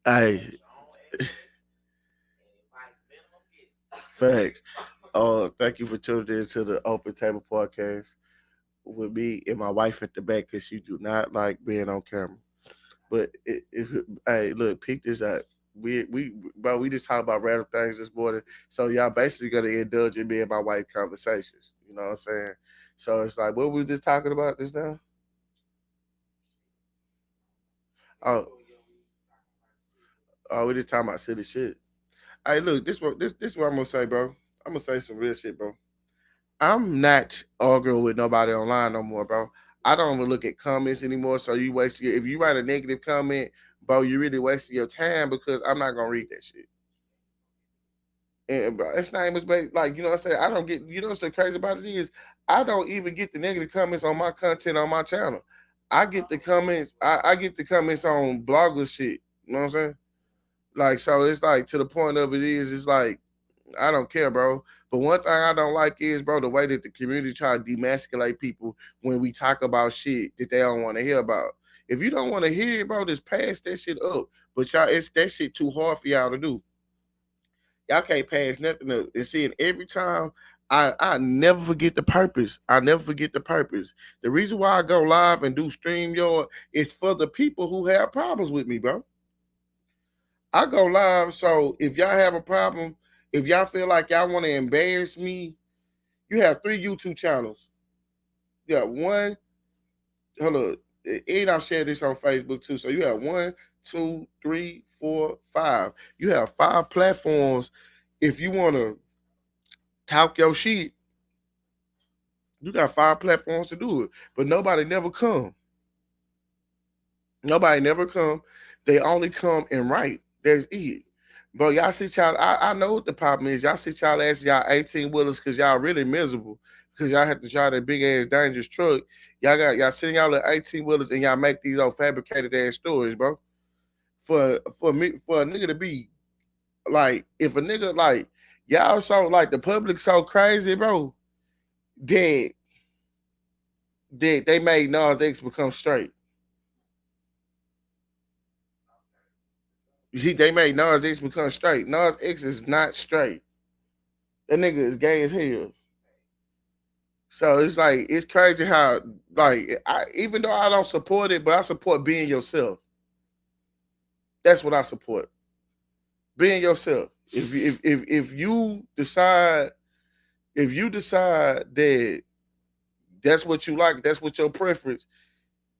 Hey, facts. Thank you for tuning in to the Open Table Podcast with me and my wife at the back because she do not like being on camera. But hey, look, peep this out. We just talked about random things this morning. So y'all basically gonna indulge in me and my wife conversations. You know what I'm saying? So it's like what we just talking about this now. Oh, oh, we just talking about silly shit. Hey, look, this what I'm gonna say, bro. I'm gonna say some real shit, bro. I'm not arguing with nobody online no more, bro. I don't even look at comments anymore. So you wasting if you write a negative comment, bro, you really wasting your time because I'm not gonna read that shit. And bro, it's not even like you know what I'm saying. I don't get you know what's so crazy about it is I don't even get the negative comments on my content on my channel. I get the comments. I get the comments on blogger shit. You know what I'm saying? Like so, it's like to the point of it is, it's like I don't care, bro. But one thing I don't like is, bro, the way that the community try to demasculate people when we talk about shit that they don't want to hear about. If you don't want to hear it, bro, just pass that shit up. But y'all, it's that shit too hard for y'all to do. Y'all can't pass nothing up. And seeing every time I never forget the purpose. I never forget the purpose. The reason why I go live and do StreamYard is for the people who have problems with me, bro. I go live. So if y'all have a problem, if y'all feel like y'all want to embarrass me, you have 3 YouTube channels. You have one. Hold on. And I'll share this on Facebook too. So you have 1, 2, 3, 4, 5. You have 5 platforms. If you want to talk your shit, you got 5 platforms to do it. But nobody never come. Nobody never come. They only come and write. That's it. Bro, y'all sit y'all. I know what the problem is. Y'all sit y'all ass y'all 18 wheelers because y'all really miserable. Because y'all have to drive that big ass dangerous truck. Y'all sitting y'all at 18 wheelers and y'all make these old fabricated ass stories, bro. For a nigga to be like, if a nigga like y'all so like the public so crazy, bro, that they made Nas X become straight. They made Nas X become straight. Nas X is not straight. That nigga is gay as hell. So it's like it's crazy how like I even though I don't support it, but I support being yourself. That's what I support. Being yourself. If you decide that that's what you like, that's what your preference.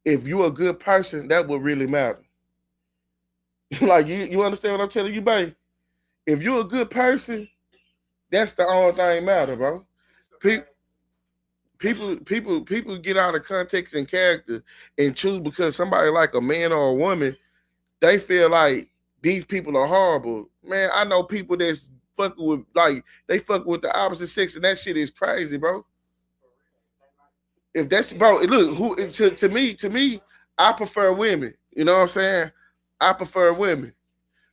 If you're a good person, that would really matter. Like you understand what I'm telling you, babe? If you're a good person, that's the only thing matter, bro. Pe- people get out of context and character and choose because somebody like a man or a woman, they feel like these people are horrible. Man, I know people that's fucking with like they fuck with the opposite sex and that shit is crazy, bro. If that's bro, look who to me, I prefer women. You know what I'm saying? I prefer women.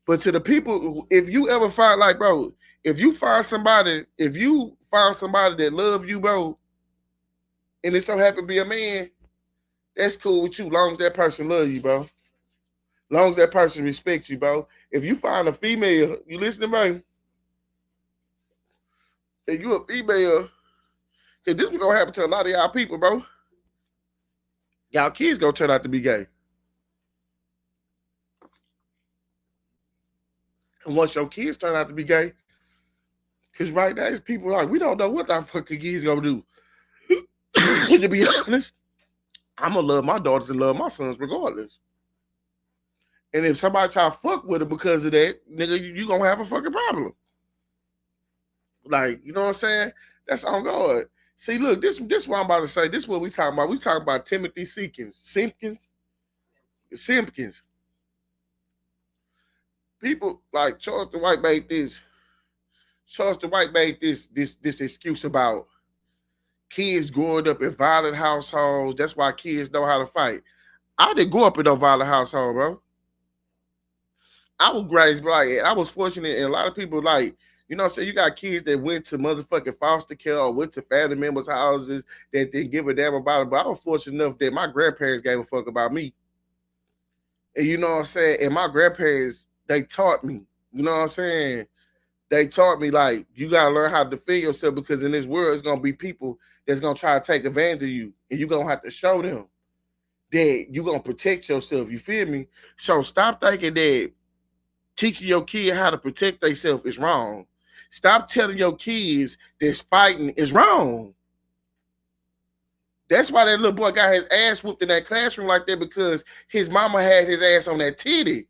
But to the people, if you ever find like, bro, if you find somebody that love you, bro, and it so happen to be a man, that's cool with you, long as that person love you, bro. Long as that person respects you, bro. If you find a female, you listening, bro? If you a female, cause this is gonna happen to a lot of y'all people, bro. Y'all kids gonna turn out to be gay. And once your kids turn out to be gay, cause right now it's people like we don't know what our fucking kids gonna do. To be honest, I'm gonna love my daughters and love my sons regardless. And if somebody try to fuck with them because of that, nigga, you gonna have a fucking problem. Like, you know what I'm saying? That's on God. See, look, this what I'm about to say. This is what we talking about. We talking about Timothy Simpkins. People like Charles the White made this excuse about kids growing up in violent households. That's why kids know how to fight. I didn't grow up in no violent household, bro. I was raised like I was fortunate, and a lot of people like you know, say you got kids that went to motherfucking foster care or went to family members' houses that didn't give a damn about it. But I was fortunate enough that my grandparents gave a fuck about me. And you know what I'm saying? And my grandparents, they taught me. You know what I'm saying? They taught me like you gotta learn how to defend yourself because in this world it's gonna be people that's gonna try to take advantage of you, and you're gonna have to show them that you're gonna protect yourself. You feel me? So stop thinking that teaching your kid how to protect themselves is wrong. Stop telling your kids this fighting is wrong. That's why that little boy got his ass whooped in that classroom like that because his mama had his ass on that titty.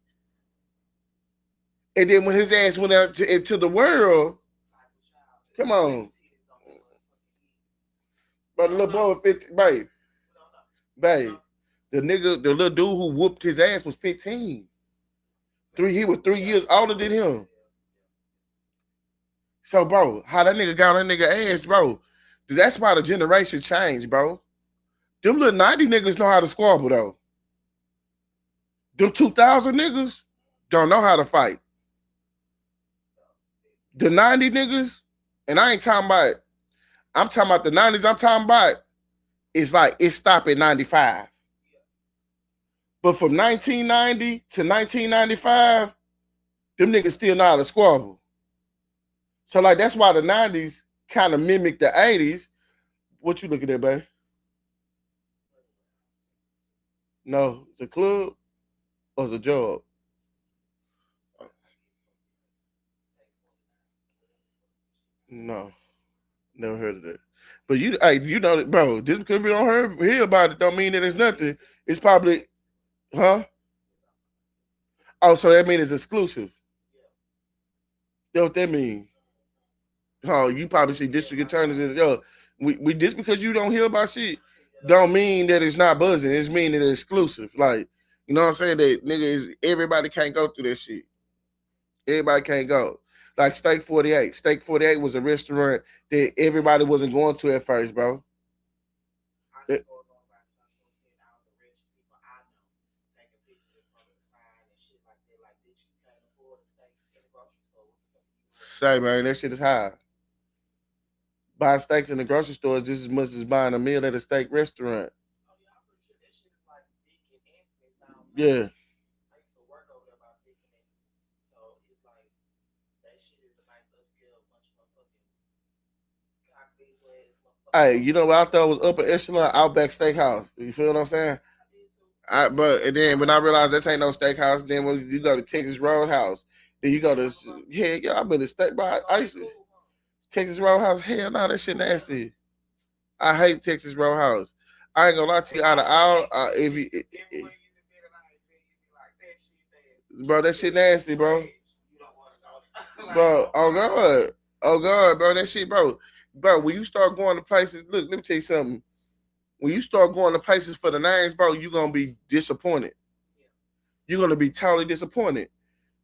And then when his ass went out into the world, come on. But the little boy was 15, babe. The little dude who whooped his ass was 15. He was 3 years older than him. So, bro, how that nigga got on that nigga ass, bro? That's why the generation changed, bro. Them little 90 niggas know how to squabble, though. Them 2000 niggas don't know how to fight. The 90 niggas, and I ain't talking about, I'm talking about the 90s, I'm talking about, it's like it stopped at 95. But from 1990 to 1995, them niggas still know how to squabble. So like that's why the 90s kind of mimicked the 80s. What you looking at, babe? No, it's a club or it's a job. No, never heard of that. But you know that, bro. Just because we don't hear about it, don't mean that it's nothing. It's probably, huh? Oh, so that means it's exclusive. That's what that mean? Oh, you probably see district attorneys in yo. We just because you don't hear about shit, don't mean that it's not buzzing. It's mean that it's exclusive. Like, you know what I'm saying? That nigga is everybody can't go through that shit. Everybody can't go. Like Steak 48. Steak 48 was a restaurant that everybody wasn't going to at first, bro. It- Say, man, that shit is high. Buying steaks in the grocery store is just as much as buying a meal at a steak restaurant. Yeah. Hey, you know what I thought was upper echelon Outback Steakhouse. You feel what I'm saying? But and then when I realized this ain't no steakhouse, then when you go to Texas Roadhouse, then you go to yeah, I've been to steak, but I used to Texas Roadhouse. Hell no, that shit nasty. I hate Texas Roadhouse. I ain't gonna lie to you. Out of all, if you, bro, that shit nasty, bro. Bro, oh god, bro, that shit, bro. When you start going to places, look, let me tell you something. When you start going to places for the names, bro, you're gonna be disappointed. You're gonna be totally disappointed.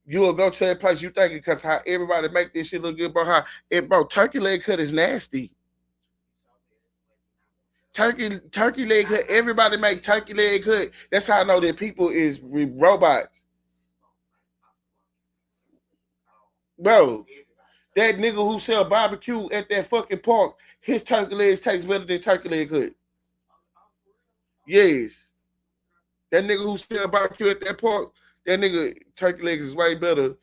You will go to that place you think because how everybody make this shit look good, bro. How it, bro, turkey leg cut is nasty. Turkey leg cut. Everybody make turkey leg cut. That's how I know that people is robots, bro. That nigga who sell barbecue at that fucking park, his turkey legs tastes better than turkey leg cut. Yes, that nigga who sell barbecue at that park, that nigga turkey legs is way better.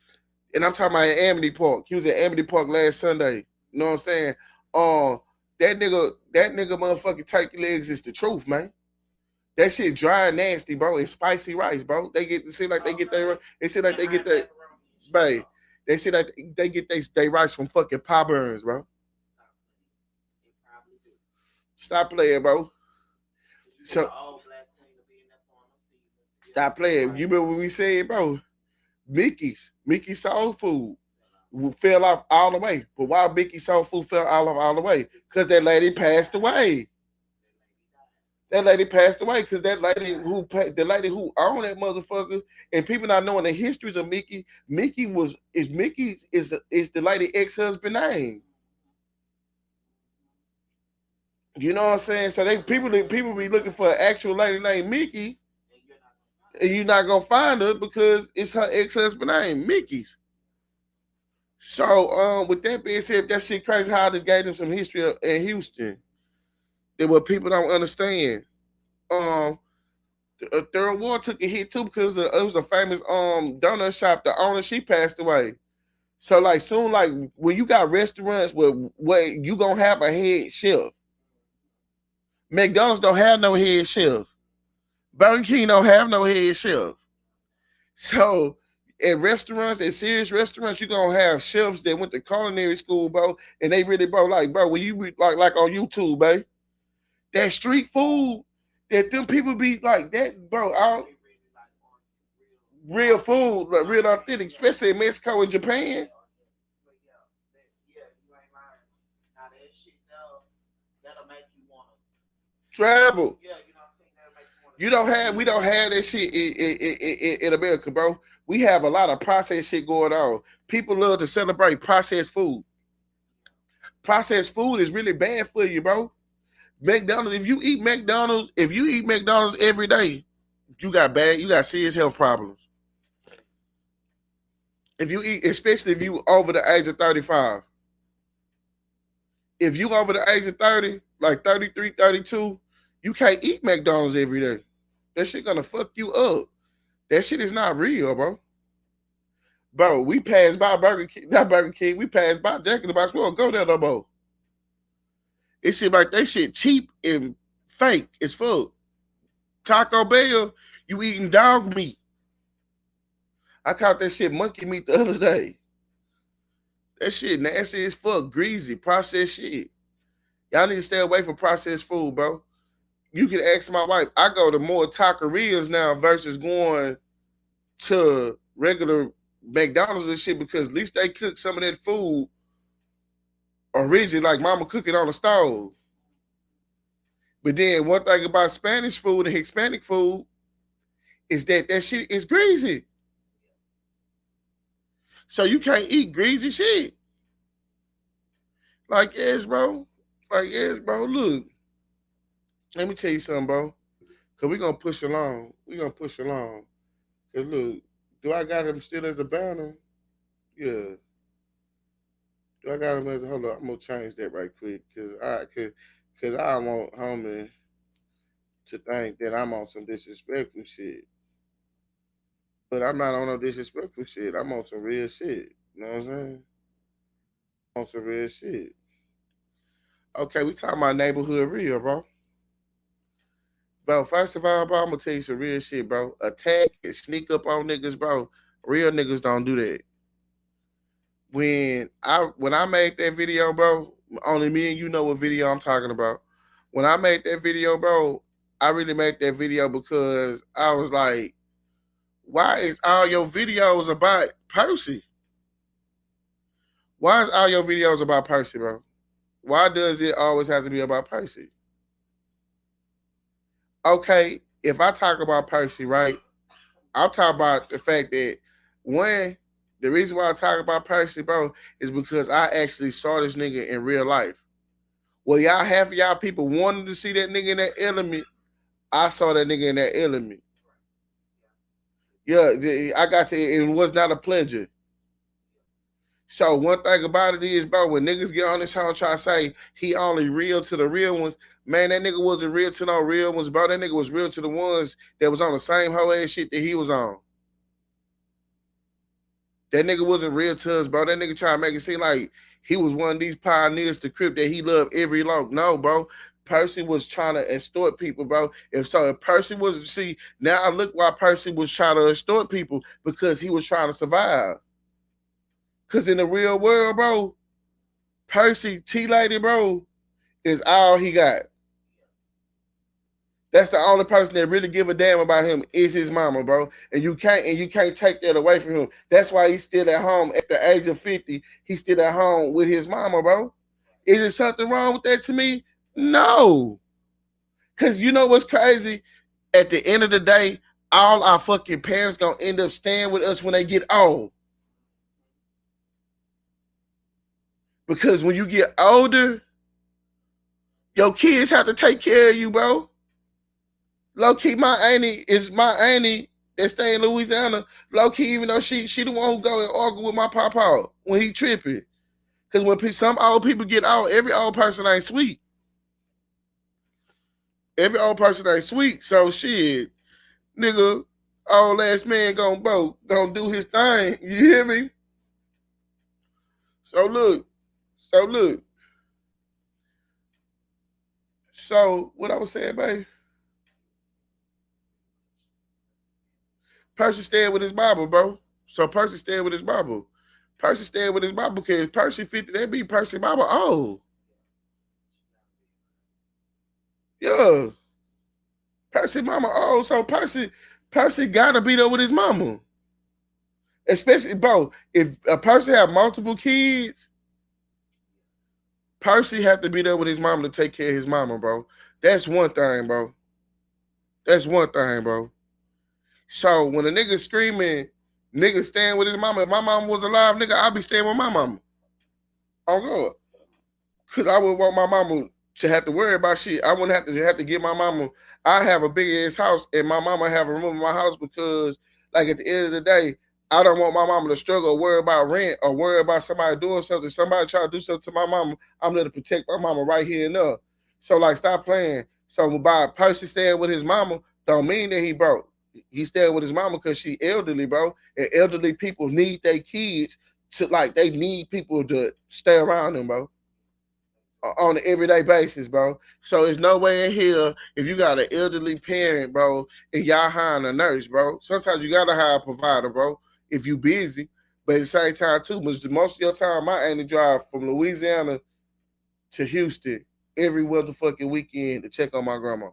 And I'm talking about at Amity Park. He was at Amity Park last Sunday. You know what I'm saying? Um, that nigga motherfucking turkey legs is the truth, man. That shit dry and nasty, bro. It's spicy rice, bro. They get it seem like they get their it seem like they get their babe. They say like they get they rice from fucking pie burns, bro. Stop playing, bro. So stop playing. You remember what we said, bro? Mickey's soul food fell off all the way. But why Mickey's soul food fell all the way? Because that lady passed away. That lady passed away because the lady who owned that motherfucker, and people not knowing the histories of Mickey. Mickey's the lady ex husband name. You know what I'm saying? So people be looking for an actual lady named Mickey, and you're not gonna find her because it's her ex husband name, Mickey's. So with that being said, that shit crazy how I just gave them some history in Houston that what people don't understand. Um, Third Ward took a hit too because it was a famous donut shop. The owner, she passed away. So like soon, like when you got restaurants where you gonna have a head chef. McDonald's don't have no head chef. Burger King don't have no head chef. So at restaurants, at serious restaurants, you're gonna have chefs that went to culinary school, bro, and they really, bro, like, bro, when you like on YouTube, babe, that street food that them people be like that, bro, all real food, like real authentic, especially in Mexico and Japan. Travel. We don't have that shit in America, bro. We have a lot of processed shit going on. People love to celebrate processed food. Processed food is really bad for you, bro. McDonald's, if you eat McDonald's every day, you got serious health problems. If you eat, especially if you over the age of 35. If you over the age of 30, like 33, 32, you can't eat McDonald's every day. That shit gonna fuck you up. That shit is not real, bro. Bro, we passed by Burger King, not Burger King, we passed by Jack in the Box. We don't go there no more. It seems like they shit cheap and fake as fuck. Taco Bell, you eating dog meat. I caught that shit monkey meat the other day. That shit nasty as fuck, greasy, processed shit. Y'all need to stay away from processed food, bro. You can ask my wife. I go to more taquerias now versus going to regular McDonald's and shit because at least they cook some of that food originally, like mama cook it on the stove. But then one thing about Spanish food and Hispanic food is that shit is greasy. So you can't eat greasy shit. Like, yes, bro. Like, yes, bro. Look, let me tell you something, bro. Because we're going to push along. Because, look, do I got him still as a banner? Yeah. Do I got him as a, hold on, I'm going to change that right quick. Because I don't want homie to think that I'm on some disrespectful shit. But I'm not on no disrespectful shit. I'm on some real shit. You know what I'm saying? On some real shit. Okay, we talking about neighborhood real, bro. Bro, first of all, bro, I'm gonna tell you some real shit, bro. Attack and sneak up on niggas, bro. Real niggas don't do that. When I made that video, bro, only me and you know what video I'm talking about. When I made that video, bro, I really made that video because I was like, why is all your videos about Percy? Why is all your videos about Percy, bro? Why does it always have to be about Percy? Okay, if I talk about Percy, right, I'll talk about the fact that the reason why I talk about Percy, bro, is because I actually saw this nigga in real life. Well, half of y'all people wanted to see that nigga in that element. I saw that nigga in that element. Yeah, I got to. It was not a pleasure. So one thing about it is, bro, when niggas get on this hoe try to say he only real to the real ones, man, that nigga wasn't real to no real ones, bro. That nigga was real to the ones that was on the same hoe ass shit that he was on. That nigga wasn't real to us, bro. That nigga try to make it seem like he was one of these pioneers to Crip that he loved every long. No, bro. Percy was trying to extort people, bro. If Percy was, see, now I look why Percy was trying to extort people because he was trying to survive. Because in the real world, bro, Percy, T-Lady, bro, is all he got. That's the only person that really give a damn about him is his mama, bro. And you can't take that away from him. That's why he's still at home at the age of 50. He's still at home with his mama, bro. Is there something wrong with that to me? No. Because you know what's crazy? At the end of the day, all our fucking parents gonna end up staying with us when they get old. Because when you get older, your kids have to take care of you, bro. Low key, my auntie that stay in Louisiana. Low key, even though she the one who go and argue with my papa when he tripping. Because when some old people get old, every old person ain't sweet. Every old person ain't sweet. So shit, Nigga, old ass man gonna do his thing. You hear me? So look. So what I was saying, babe. Percy stayed with his Bible, bro. So Percy stayed with his Bible. Percy stayed with his Bible because Percy 50, that be Percy Bible. Oh. Yeah. Percy mama. Oh, so Percy gotta be there with his mama. Especially, bro, if a person have multiple kids, Percy have to be there with his mama to take care of his mama, bro. That's one thing, bro. That's one thing, bro. So when a nigga screaming, nigga staying with his mama, if my mama was alive, nigga, I'd be staying with my mama. Oh God. Cause I would want my mama to have to worry about shit. I wouldn't have to get my mama. I have a big ass house and my mama have a room in my house because like at the end of the day, I don't want my mama to struggle or worry about rent or worry about somebody doing something. Somebody try to do something to my mama. I'm there to protect my mama right here and there. So like stop playing. So by a person staying with his mama, don't mean that he broke. He stayed with his mama because she elderly, bro. And elderly people need their kids to like they need people to stay around them, bro, on an everyday basis, bro. So there's no way in here if you got an elderly parent, bro, and y'all hiring a nurse, bro. Sometimes you gotta hire a provider, bro, if you busy. But at the same time, too, most of your time, I aim to drive from Louisiana to Houston every motherfucking weekend to check on my grandma.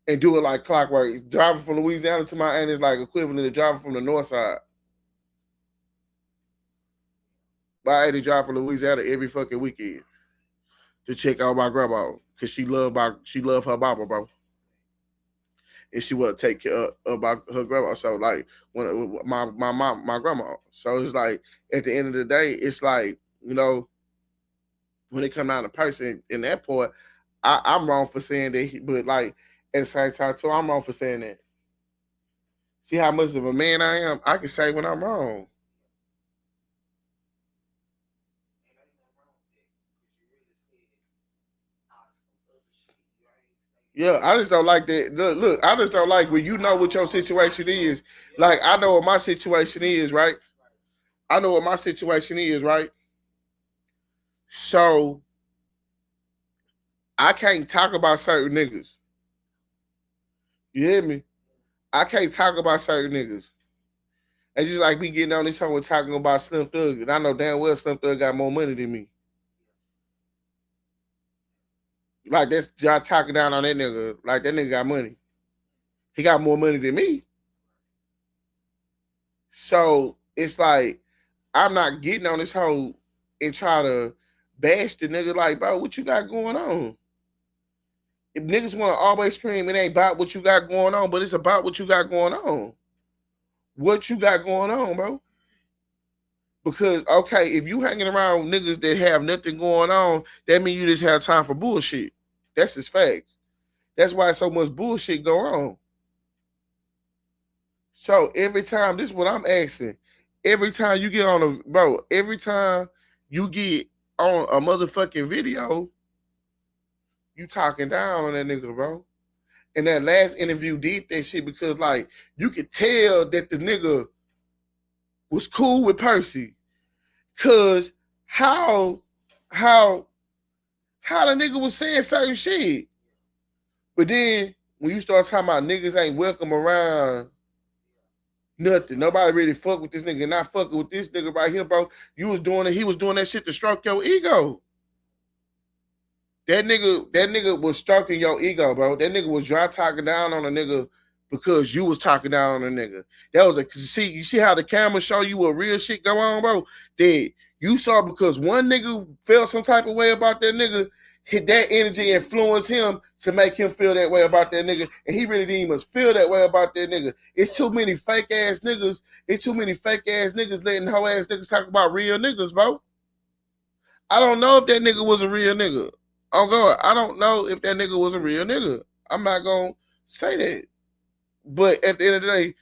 And do it like clockwork. Driving from Louisiana to my aunt is like equivalent to driving from the north side. But I had to drive from Louisiana every fucking weekend to check out my grandma because she love her Bible, bro, and she would take care of her grandma. So like when my mom, my grandma. So it's like at the end of the day, it's like when it come down to person in that point, I'm wrong for saying that, but like at the same time too, I'm wrong for saying that. See how much of a man I am? I can say when I'm wrong. Yeah, I just don't like that. Look, I just don't like when you know what your situation is. Like I know what my situation is, right? I know what my situation is, right? So I can't talk about certain niggas. You hear me? I can't talk about certain niggas. It's just like me getting on this hoe and talking about Slim Thug, and I know damn well Slim Thug got more money than me. Like that's y'all talking down on that nigga. Like that nigga got money. He got more money than me. So it's like I'm not getting on this hoe and try to bash the nigga like, bro, what you got going on? If niggas want to always scream, it ain't about what you got going on, but it's about what you got going on. What you got going on, bro? Because okay, if you hanging around niggas that have nothing going on, that means you just have time for bullshit. That's just facts. That's why so much bullshit go on. So every time, this is what I'm asking. Every time you get on a bro, every time you get on a motherfucking video, you talking down on that nigga, bro. And that last interview did that shit because like you could tell that the nigga was cool with Percy. Cause how how how the nigga was saying certain shit. But then when you start talking about niggas ain't welcome around nothing, nobody really fuck with this nigga, not fucking with this nigga right here, bro. You was doing it, he was doing that shit to stroke your ego. That nigga was stroking your ego, bro. That nigga was dry talking down on a nigga because you was talking down on a nigga. That was you see how the camera show you what real shit go on, bro? That you saw because one nigga felt some type of way about that nigga, hit that energy influenced him to make him feel that way about that nigga, and he really didn't even feel that way about that nigga. It's too many fake ass niggas. It's too many fake ass niggas letting hoe ass niggas talk about real niggas, bro. I don't know if that nigga was a real nigga. Oh God, I don't know if that nigga was a real nigga. I'm not gonna say that. But at the end of the day,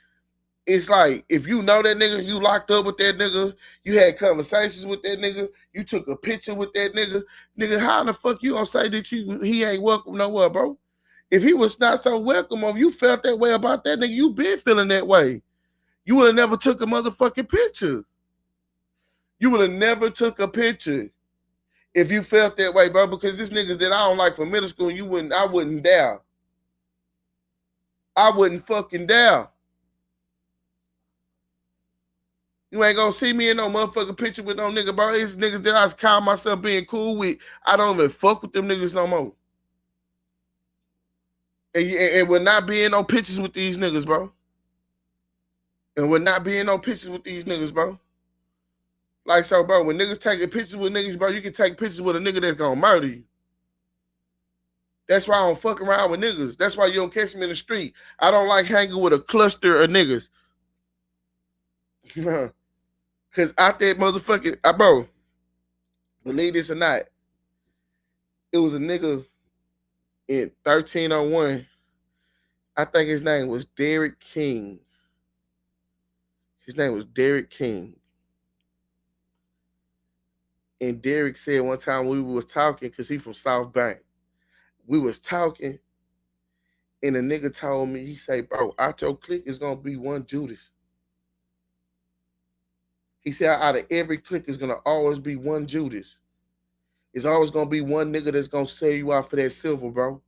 it's like if you know that nigga, you locked up with that nigga, you had conversations with that nigga, you took a picture with that nigga, how the fuck you gonna say that he ain't welcome nowhere, bro? If he was not so welcome, or if you felt that way about that nigga, you been feeling that way. You would have never took a motherfucking picture. You would have never took a picture if you felt that way, bro. Because this niggas that I don't like from middle school, I wouldn't dare. I wouldn't fucking dare. You ain't gonna see me in no motherfucking picture with no nigga, bro. It's niggas that I call myself being cool with. I don't even fuck with them niggas no more. And we're not being no pictures with these niggas, bro. And we're not being no pictures with these niggas, bro. Like, so, bro, when niggas taking pictures with niggas, bro, you can take pictures with a nigga that's gonna murder you. That's why I don't fuck around with niggas. That's why you don't catch me in the street. I don't like hanging with a cluster of niggas. Because out there, motherfucking, bro, believe this or not, it was a nigga in 1301. I think his name was Derek King. His name was Derek King. And Derek said one time we was talking, because he from South Bank. We was talking, and a nigga told me, he said, bro, out your clique is going to be one Judas. He said, out of every clique is going to always be one Judas. It's always going to be one nigga that's going to sell you out for that silver, bro.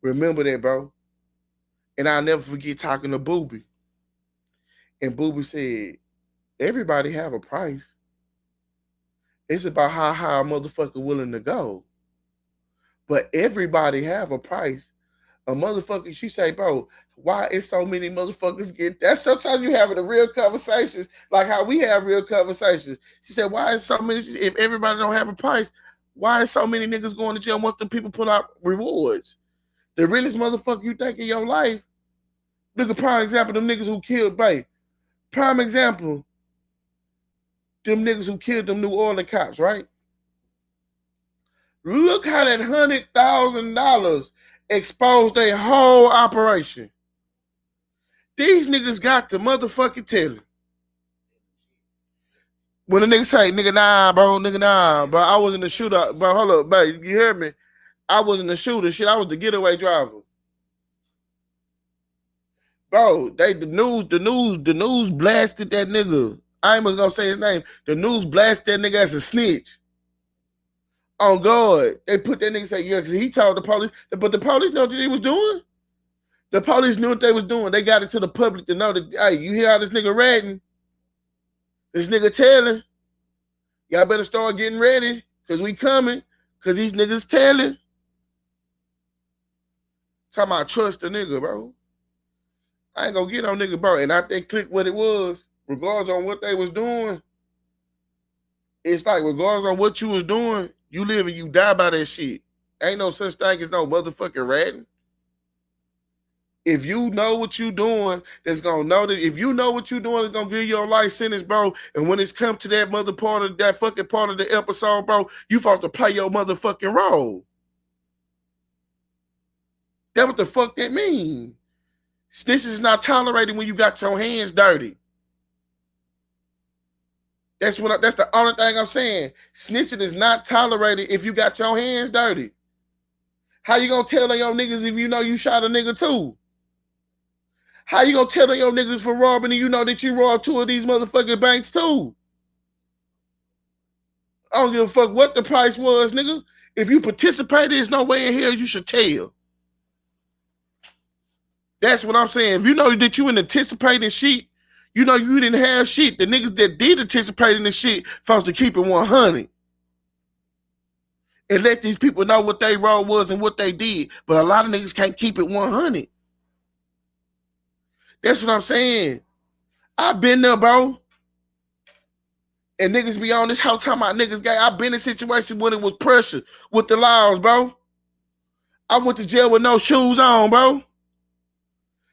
Remember that, bro. And I'll never forget talking to Booby. And Booby said, everybody have a price. It's about how high a motherfucker willing to go. But everybody have a price. A motherfucker, she say, bro, why is so many motherfuckers get that? Sometimes you having the real conversations, like how we have real conversations. She said, why is so many, if everybody don't have a price, why is so many niggas going to jail once the people put out rewards? The realest motherfucker you think in your life, look at prime example, them niggas who killed Bay. Prime example, them niggas who killed them New Orleans cops, right? Look how that $100,000 exposed their whole operation. These niggas got the motherfucking telling. When the niggas say, nigga, nah, bro, I wasn't the shooter. Bro, hold up, bro, you hear me? I wasn't the shooter, shit, I was the getaway driver. Bro, the news blasted that nigga. I ain't gonna say his name. The news blasted that nigga as a snitch. On God. They put that nigga say, yeah, because he told the police, but the police know what he was doing. The police knew what they was doing. They got it to the public to know that, hey, you hear how this nigga ratting? This nigga telling. Y'all better start getting ready, because we coming, because these niggas telling. Talking about trust the nigga, bro. I ain't gonna get on nigga, bro. And I think click what it was, regardless on what they was doing. It's like, regardless on what you was doing, you live and you die by that shit. Ain't no such thing as no motherfucking ratting. If you know what you doing, that's gonna know that if you know what you doing, it's gonna give you a life sentence, bro. And when it's come to that fucking part of the episode, bro, you supposed to play your motherfucking role. That what the fuck that mean? Snitches is not tolerated when you got your hands dirty. That's the only thing I'm saying. Snitching is not tolerated if you got your hands dirty. How you gonna tell on your niggas if you know you shot a nigga too? How you gonna tell on your niggas for robbing and you know that you robbed 2 of these motherfucking banks too? I don't give a fuck what the price was, nigga. If you participated, there's no way in hell you should tell. That's what I'm saying. If you know that you in anticipating shit, you know you didn't have shit. The niggas that did anticipate in the shit supposed to keep it 100. And let these people know what they role was and what they did. But a lot of niggas can't keep it 100. That's what I'm saying. I've been there, bro. And niggas be on this whole time about niggas gay. I've been in situations when it was pressure with the laws, bro. I went to jail with no shoes on, bro.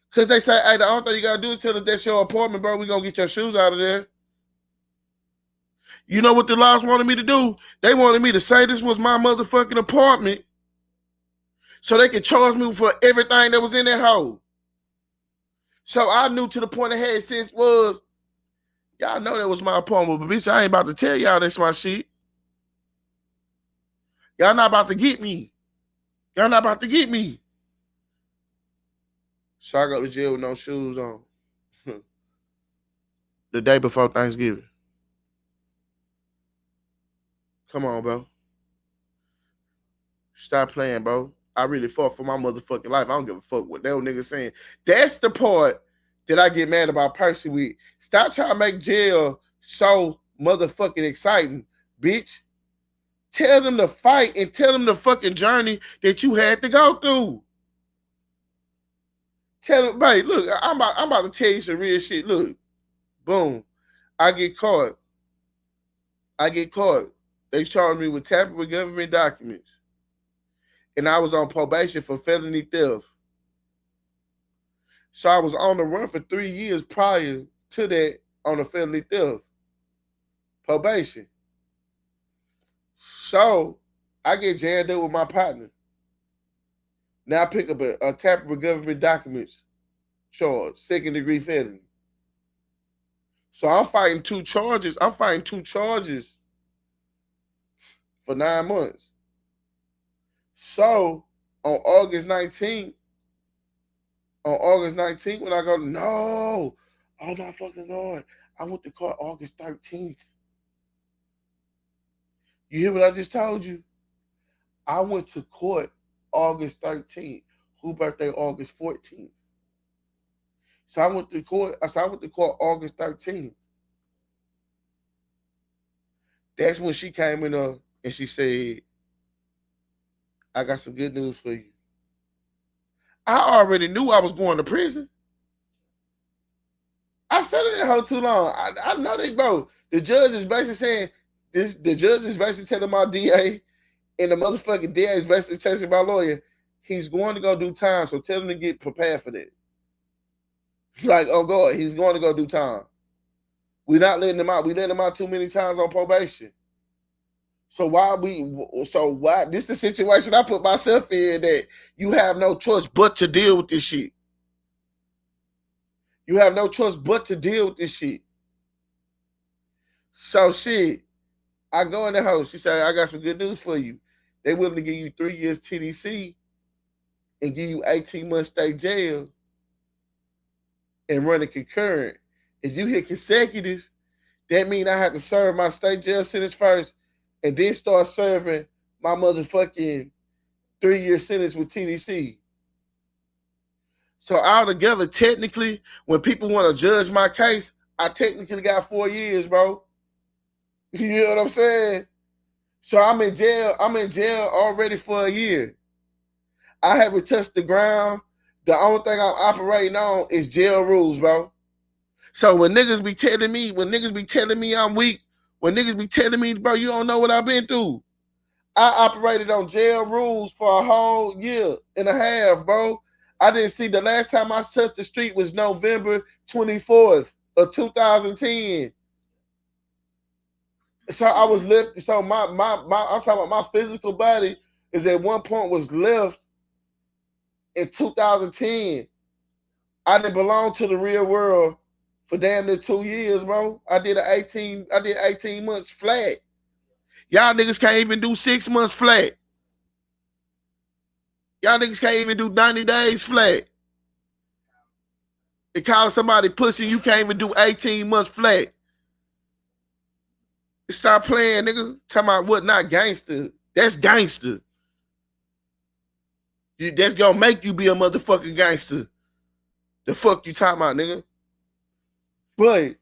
Because they say, hey, the only thing you got to do is tell us that's your apartment, bro. We going to get your shoes out of there. You know what the laws wanted me to do? They wanted me to say this was my motherfucking apartment so they could charge me for everything that was in that hole. So I knew to the point I had sense was, y'all know that was my apartment, but bitch, I ain't about to tell y'all that's my shit. Y'all not about to get me. Y'all not about to get me. So I go to jail with no shoes on. The day before Thanksgiving. Come on, bro. Stop playing, bro. I really fought for my motherfucking life. I don't give a fuck what that nigga saying. That's the part that I get mad about Percy with. Stop trying to make jail so motherfucking exciting, bitch. Tell them to fight and tell them the fucking journey that you had to go through. Tell them, babe, look, I'm about to tell you some real shit. Look, boom. I get caught. They charged me with tampering with government documents. And I was on probation for felony theft. So I was on the run for 3 years prior to that on a felony theft. Probation. So I get jailed up with my partner. Now I pick up a tampering with government documents charge, 2nd-degree felony. So I'm fighting 2 charges. For 9 months. So on August 19th, when I go, no, oh my fucking God, I went to court August 13th. You hear what I just told you? I went to court August 13th. Who birthday August 14th? So I went to court August 13th. That's when she came in and she said, I got some good news for you. I already knew I was going to prison. I said it in her too long. I know they, bro. The judge is basically saying this. The judge is basically telling my DA, and the motherfucking DA is basically telling my lawyer, he's going to go do time. So tell him to get prepared for that. Like, oh God, he's going to go do time. We're not letting him out. We let him out too many times on probation. So why this is the situation I put myself in, that you have no choice but to deal with this shit. You have no choice but to deal with this shit. So shit, I go in the house. She said, I got some good news for you. They willing to give you 3 years TDC and give you 18 months state jail and run a concurrent. If you hit consecutive, that means I have to serve my state jail sentence first and then start serving my motherfucking 3-year sentence with TDC. So altogether, technically, when people want to judge my case, I technically got 4 years, bro. You know what I'm saying? So I'm in jail already for a year. I haven't touched the ground. The only thing I'm operating on is jail rules, bro. So when niggas be telling me I'm weak, when niggas be telling me, bro, you don't know what I've been through. I operated on jail rules for a whole year and a half, bro. I didn't see, the last time I touched the street was November 24th of 2010. So I was left. So my I'm talking about my physical body is at one point was left in 2010. I didn't belong to the real world for damn near 2 years, bro. I did 18 months flat. Y'all niggas can't even do 6 months flat. Y'all niggas can't even do 90 days flat. And calling somebody pussy, you can't even do 18 months flat. Stop playing, nigga. Talking about what, not gangster. That's gangster. That's gonna make you be a motherfucking gangster. The fuck you talking about, nigga? But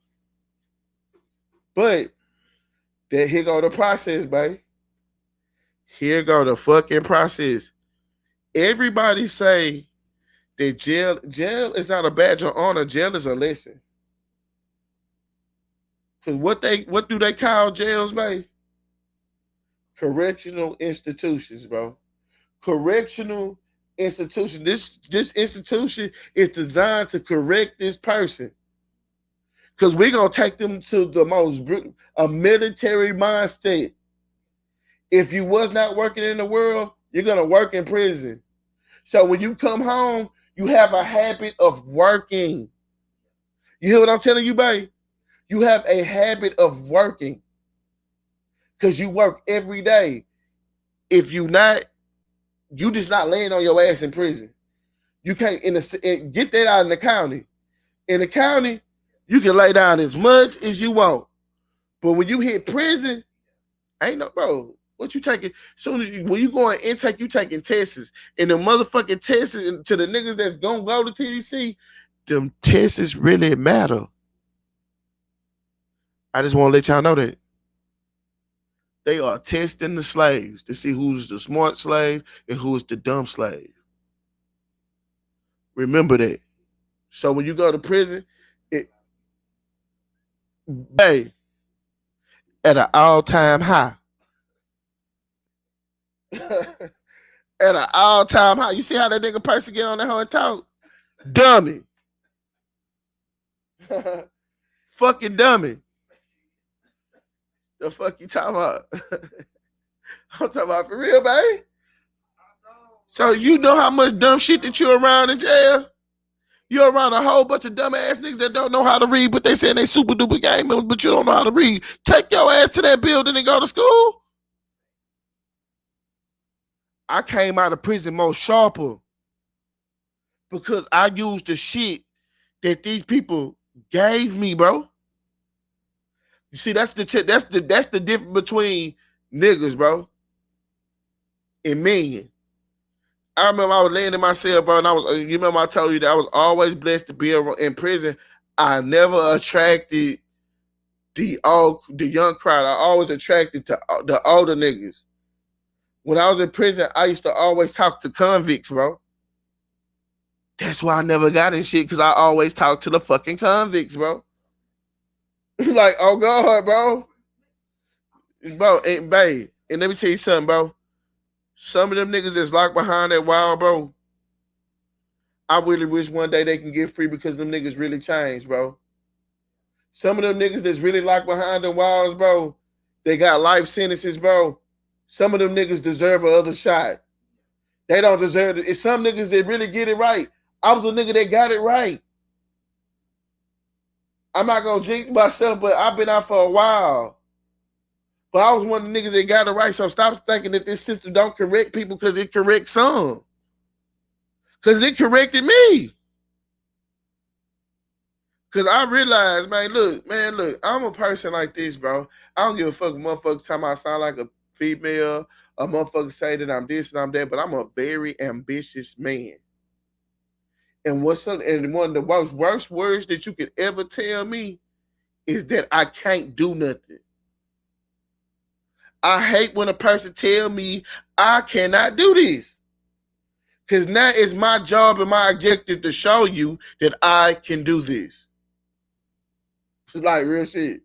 that here go the process, baby. Here go the fucking process. Everybody say that jail is not a badge of honor. Jail is a lesson. Cause what do they call jails, baby? Correctional institutions, bro. Correctional institution. This institution is designed to correct this person. Because we're going to take them to the most, a military mindset. If you was not working in the world, you're going to work in prison. So when you come home, you have a habit of working. You hear what I'm telling you, babe? You have a habit of working. Because you work every day. If you not, you just not laying on your ass in prison. You can't get that out in the county. In the county, you can lay down as much as you want. But when you hit prison, ain't no bro. What you taking? Soon as when you go on intake, you taking tests. And the motherfucking tests to the niggas that's gonna go to TDC, them tests really matter. I just want to let y'all know that. They are testing the slaves to see who's the smart slave and who is the dumb slave. Remember that. So when you go to prison, hey, at an all-time high. At an all-time high. You see how that nigga person get on that hoe and talk? Dummy. Fucking dummy. The fuck you talking about? I'm talking about for real, baby. So you know how much dumb shit that you're around in jail? You're around a whole bunch of dumb ass niggas that don't know how to read, but they saying they super duper gamers, but you don't know how to read. Take your ass to that building and go to school. I came out of prison more sharper because I used the shit that these people gave me, bro. You see, that's the difference between niggas, bro, and me. I remember I was laying in my cell, bro, and you remember I told you that I was always blessed to be in prison. I never attracted the young crowd. I always attracted to the older niggas. When I was in prison, I used to always talk to convicts, bro. That's why I never got in shit, because I always talk to the fucking convicts, bro. Like, oh God, bro. Bro, and babe, and let me tell you something, bro. Some of them niggas that's locked behind that wall, bro, I really wish one day they can get free because them niggas really changed, bro. Some of them niggas that's really locked behind the walls, bro, they got life sentences, bro. Some of them niggas deserve another shot. They don't deserve it. It's some niggas that really get it right. I was a nigga that got it right. I'm not gonna jinx myself, but I've been out for a while. But I was one of the niggas that got it right. So stop thinking that this system don't correct people because it corrects some. Because it corrected me. Because I realized, man, look, I'm a person like this, bro. I don't give a fuck if motherfuckers tell me I sound like a female, a motherfucker say that I'm this and I'm that, but I'm a very ambitious man. And one of the worst words that you could ever tell me is that I can't do nothing. I hate when a person tell me I cannot do this. Because now it's my job and my objective to show you that I can do this. It's like real shit.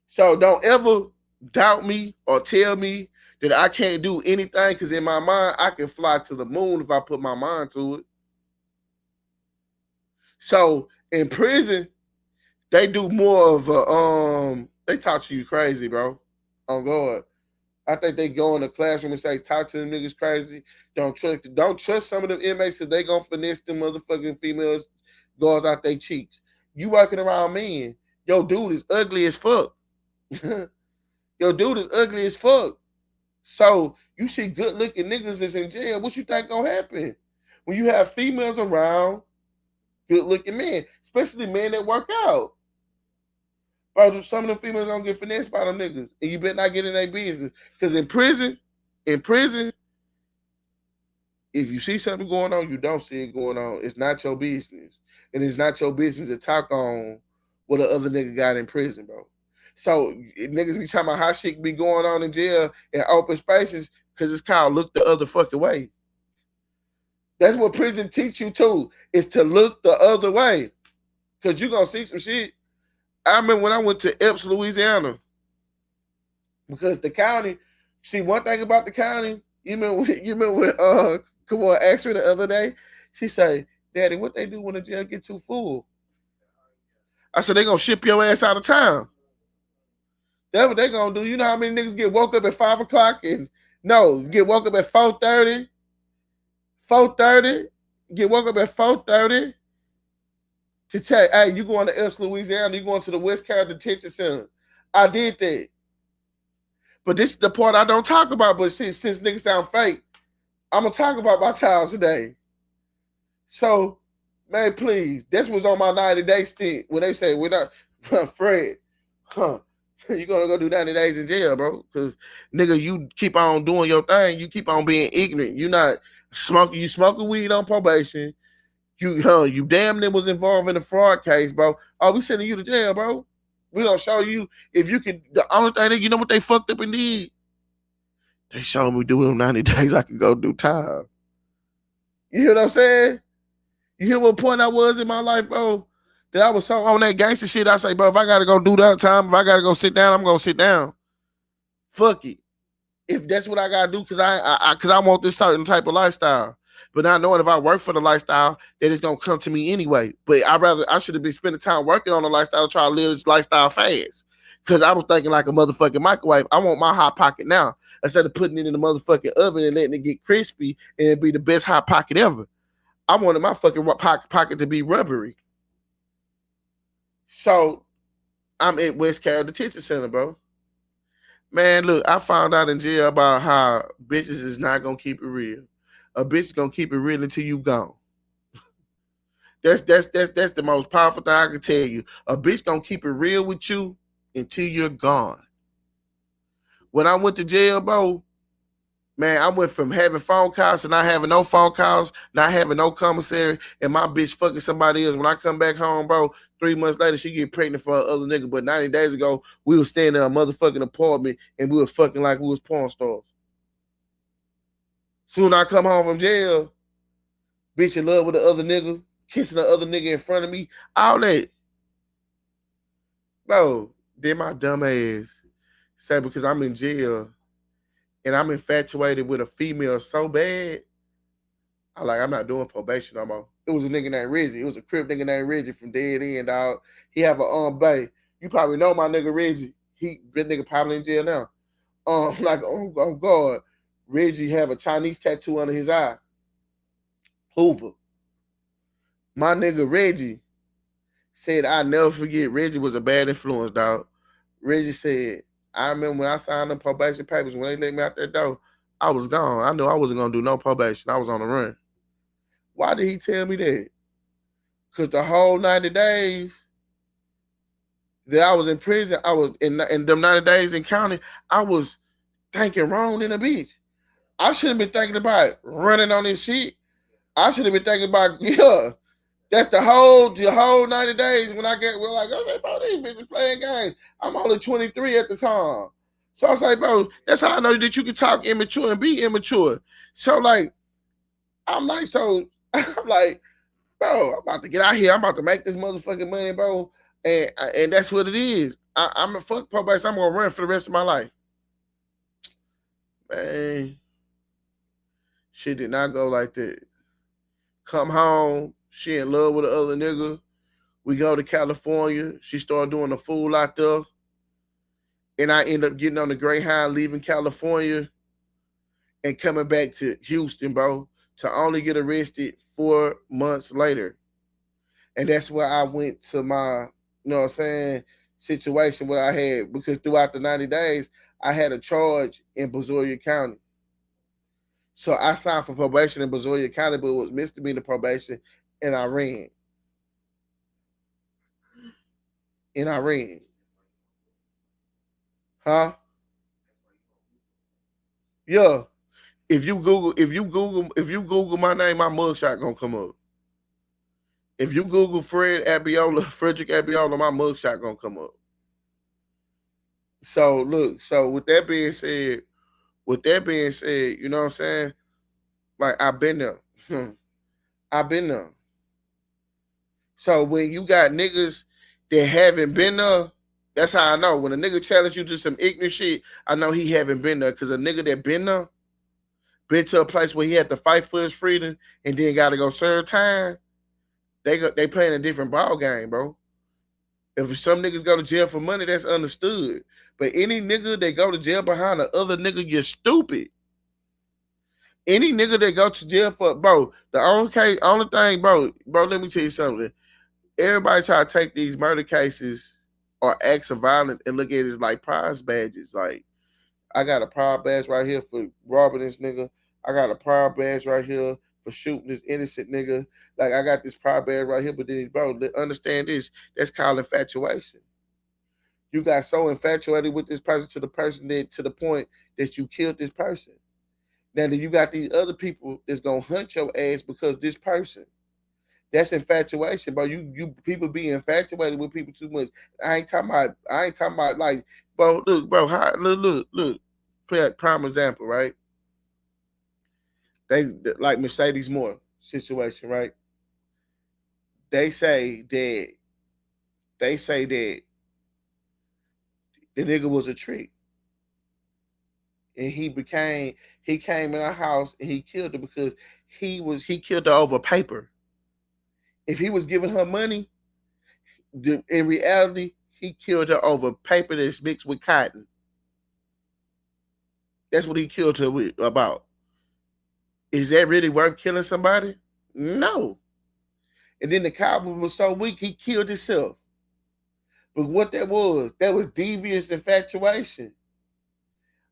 So don't ever doubt me or tell me that I can't do anything, because in my mind, I can fly to the moon if I put my mind to it. So in prison, they do more of they talk to you crazy, bro. On God. I think they go in the classroom and say, talk to them niggas crazy. Don't trust some of them inmates, because they gonna finesse them motherfucking females guards out their cheeks. You working around men, yo dude is ugly as fuck. Yo dude is ugly as fuck. So you see good looking niggas that's in jail, what you think gonna happen? When you have females around good looking men, especially men that work out. Bro, some of the females gonna get finessed by them niggas, and you better not get in their business. Because in prison, if you see something going on, you don't see it going on. It's not your business, and it's not your business to talk on what the other nigga got in prison, bro. So niggas be talking about how shit be going on in jail in open spaces, because it's called look the other fucking way. That's what prison teach you too, is to look the other way, because you gonna see some shit. I remember when I went to Epps, Louisiana, because the county. See, one thing about the county, you remember when Kamora asked her the other day. She say, "Daddy, what they do when the jail get too full?" I said, "They gonna ship your ass out of town." That's what they gonna do. You know how many niggas get woke up at 5 o'clock and get woke up at 4:30, 4:30, get woke up at 4:30. To tell, hey, you going to Epps, Louisiana, you going to the West Carroll Detention Center. I did that. But this is the part I don't talk about, but since niggas sound fake, I'm going to talk about my time today. So, man, please, this was on my 90-day stint when they say we're not Fred, huh? You gonna go do 90 days in jail, bro? Because nigga, you keep on doing your thing, you keep on being ignorant. You not smoking, you smoking weed on probation. You damn near was involved in a fraud case, bro. Oh, we sending you to jail, bro. We gonna show you if you can. The only thing that you know what they fucked up and did, they showed me doing 90 days. I could go do time. You hear what I'm saying? You hear what point I was in my life, bro? That I was so on that gangster shit. I say, bro, if I gotta go do that time, if I gotta go sit down, I'm gonna sit down. Fuck it. If that's what I gotta do, cause I want this certain type of lifestyle. But not knowing if I work for the lifestyle, that it's gonna come to me anyway. But I should have been spending time working on the lifestyle to try to live this lifestyle fast. Cause I was thinking like a motherfucking microwave. I want my hot pocket now. Instead of putting it in the motherfucking oven and letting it get crispy and it be the best hot pocket ever. I wanted my fucking pocket to be rubbery. So I'm at West Carroll Detention Center, bro. Man, look, I found out in jail about how bitches is not gonna keep it real. A bitch is gonna keep it real until you gone. That's the most powerful thing I can tell you. A bitch gonna keep it real with you until you're gone. When I went to jail, bro, man, I went from having phone calls to not having no phone calls, not having no commissary, and my bitch fucking somebody else. When I come back home, bro, 3 months later, she get pregnant for her other nigga. But 90 days ago, we was staying in a motherfucking apartment and we were fucking like we was porn stars. Soon I come home from jail, bitch in love with the other nigga, kissing the other nigga in front of me, all that. Bro, then my dumb ass say because I'm in jail and I'm infatuated with a female so bad, I'm not doing probation no more. It was a nigga named Reggie. It was a crib nigga named Reggie from Dead End, dog. He have a bay. You probably know my nigga Reggie. That nigga probably in jail now. Oh God, Reggie have a Chinese tattoo under his eye. Hoover. My nigga Reggie said I never forget. Reggie was a bad influence, dog. Reggie said, I remember when I signed the probation papers, when they let me out that door, I was gone. I knew I wasn't gonna do no probation. I was on the run. Why did he tell me that? Because the whole 90 days that I was in prison, I was in them 90 days in county, I was thinking wrong in the beach. I should have been thinking about running on this shit. I should have been thinking about, yeah, that's the whole 90 days when I get, I say, bro, these bitches playing games. I'm only 23 at the time. So I was like, bro, that's how I know that you can talk immature and be immature. So I'm like, bro, I'm about to get out here. I'm about to make this motherfucking money, bro. And that's what it is. I'm a fuck probation. I'm gonna run for the rest of my life. Man, shit did not go like that. Come home, she in love with the other nigga. We go to California. She started doing the fool out there. And I end up getting on the Greyhound, leaving California and coming back to Houston, bro, to only get arrested 4 months later. And that's where I went to my, you know what I'm saying, situation where I had, because throughout the 90 days, I had a charge in Brazoria County. So I signed for probation in Brazoria County, but it was misdemeanor probation, and I ran. And I ran. Huh? Yeah. If you Google my name, my mugshot gonna come up. If you Google Frederick Abiola, my mugshot gonna come up. So look, so with that being said, you know what I'm saying? Like I've been there. I've been there. So when you got niggas that haven't been there, that's how I know. When a nigga challenge you to some ignorant shit, I know he haven't been there. Cause a nigga that been to a place where he had to fight for his freedom and then gotta go serve time, they playing a different ball game, bro. If some niggas go to jail for money, that's understood. But any nigga that go to jail behind the other nigga, you're stupid. Any nigga that go to jail for, bro, the only thing, bro, let me tell you something. Everybody try to take these murder cases or acts of violence and look at it as like prize badges. Like, I got a prize badge right here for robbing this nigga. I got a prize badge right here for shooting this innocent nigga. Like I got this pride badge right here, but then bro, understand this. That's called infatuation. You got so infatuated with this person to the point that you killed this person. Now then you got these other people that's gonna hunt your ass because this person. That's infatuation, bro. You people be infatuated with people too much. I ain't talking about like, bro. Look, bro. Look. Prime example, right? They like Mercedes Moore situation, right? They say that they say that the nigga was a trick, and he came in our house and he killed her because he killed her over paper. If he was giving her money, in reality, he killed her over paper that's mixed with cotton. That's what he killed her with about. Is that really worth killing somebody? No. And then the cowboy was so weak, he killed himself. But what that was devious infatuation.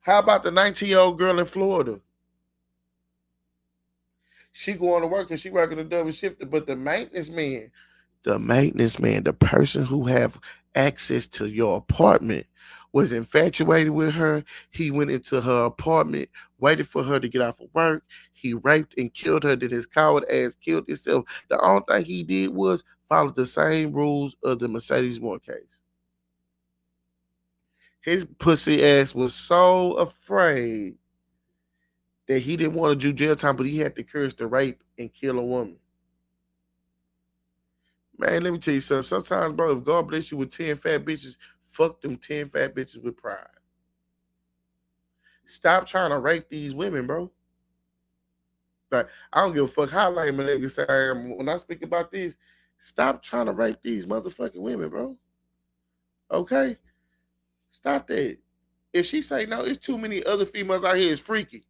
How about the 19-year-old girl in Florida? She going to work and she working a double shift, but the maintenance man, the person who have access to your apartment, was infatuated with her. He went into her apartment, waited for her to get off of work. He raped and killed her. Then his coward ass killed himself. The only thing he did was follow the same rules of the Mercedes Moore case. His pussy ass was so afraid that he didn't want to do jail time, but he had the courage to rape and kill a woman. Man, let me tell you something. Sometimes, bro, if God bless you with 10 fat bitches, fuck them 10 fat bitches with pride. Stop trying to rape these women, bro. Like, I don't give a fuck how lame a nigga say I am. When I speak about this, stop trying to rape these motherfucking women, bro. Okay? Stop that. If she say no, it's too many other females out here is freaky.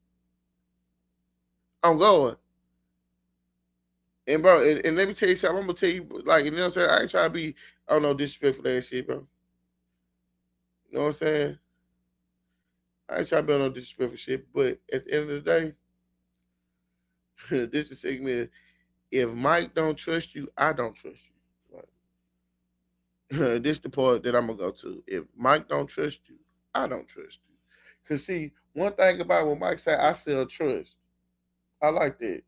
I'm going. And bro, and let me tell you something. I'm gonna tell you, like, you know what I'm saying? I ain't trying to be, I don't know, disrespectful that shit, bro. You know what I'm saying? I ain't trying to be on no disrespectful shit, but at the end of the day, this is segment. If Mike don't trust you, I don't trust you. Like, this the part that I'm gonna go to. If Mike don't trust you, I don't trust you. Cause see, one thing about what Mike said, I sell trust. I like that.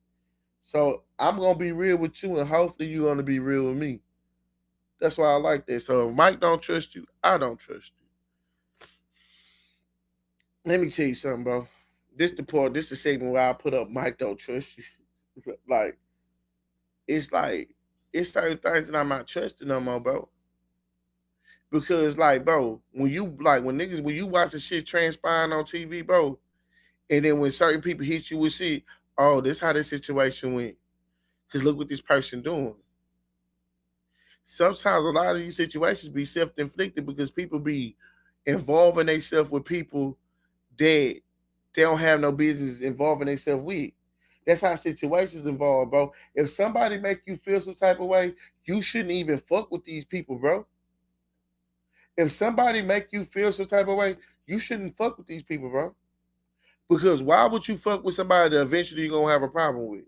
So I'm gonna be real with you, and hopefully you're gonna be real with me. That's why I like that. So if Mike don't trust you, I don't trust you. Let me tell you something, bro. This the part. This the segment where I put up Mike don't trust you. like like it's certain things that I'm not trusting no more, bro. Because like, bro, when you like when you watch the shit transpiring on TV, bro, and then when certain people hit you with shit, oh, this how this situation went. Cause look what this person doing. Sometimes a lot of these situations be self-inflicted because people be involving themselves with people that they don't have no business involving themselves with. That's how situations involve, bro. If somebody make you feel some type of way, you shouldn't even fuck with these people, bro. If somebody make you feel some type of way, you shouldn't fuck with these people, bro. Because why would you fuck with somebody that eventually you're gonna have a problem with?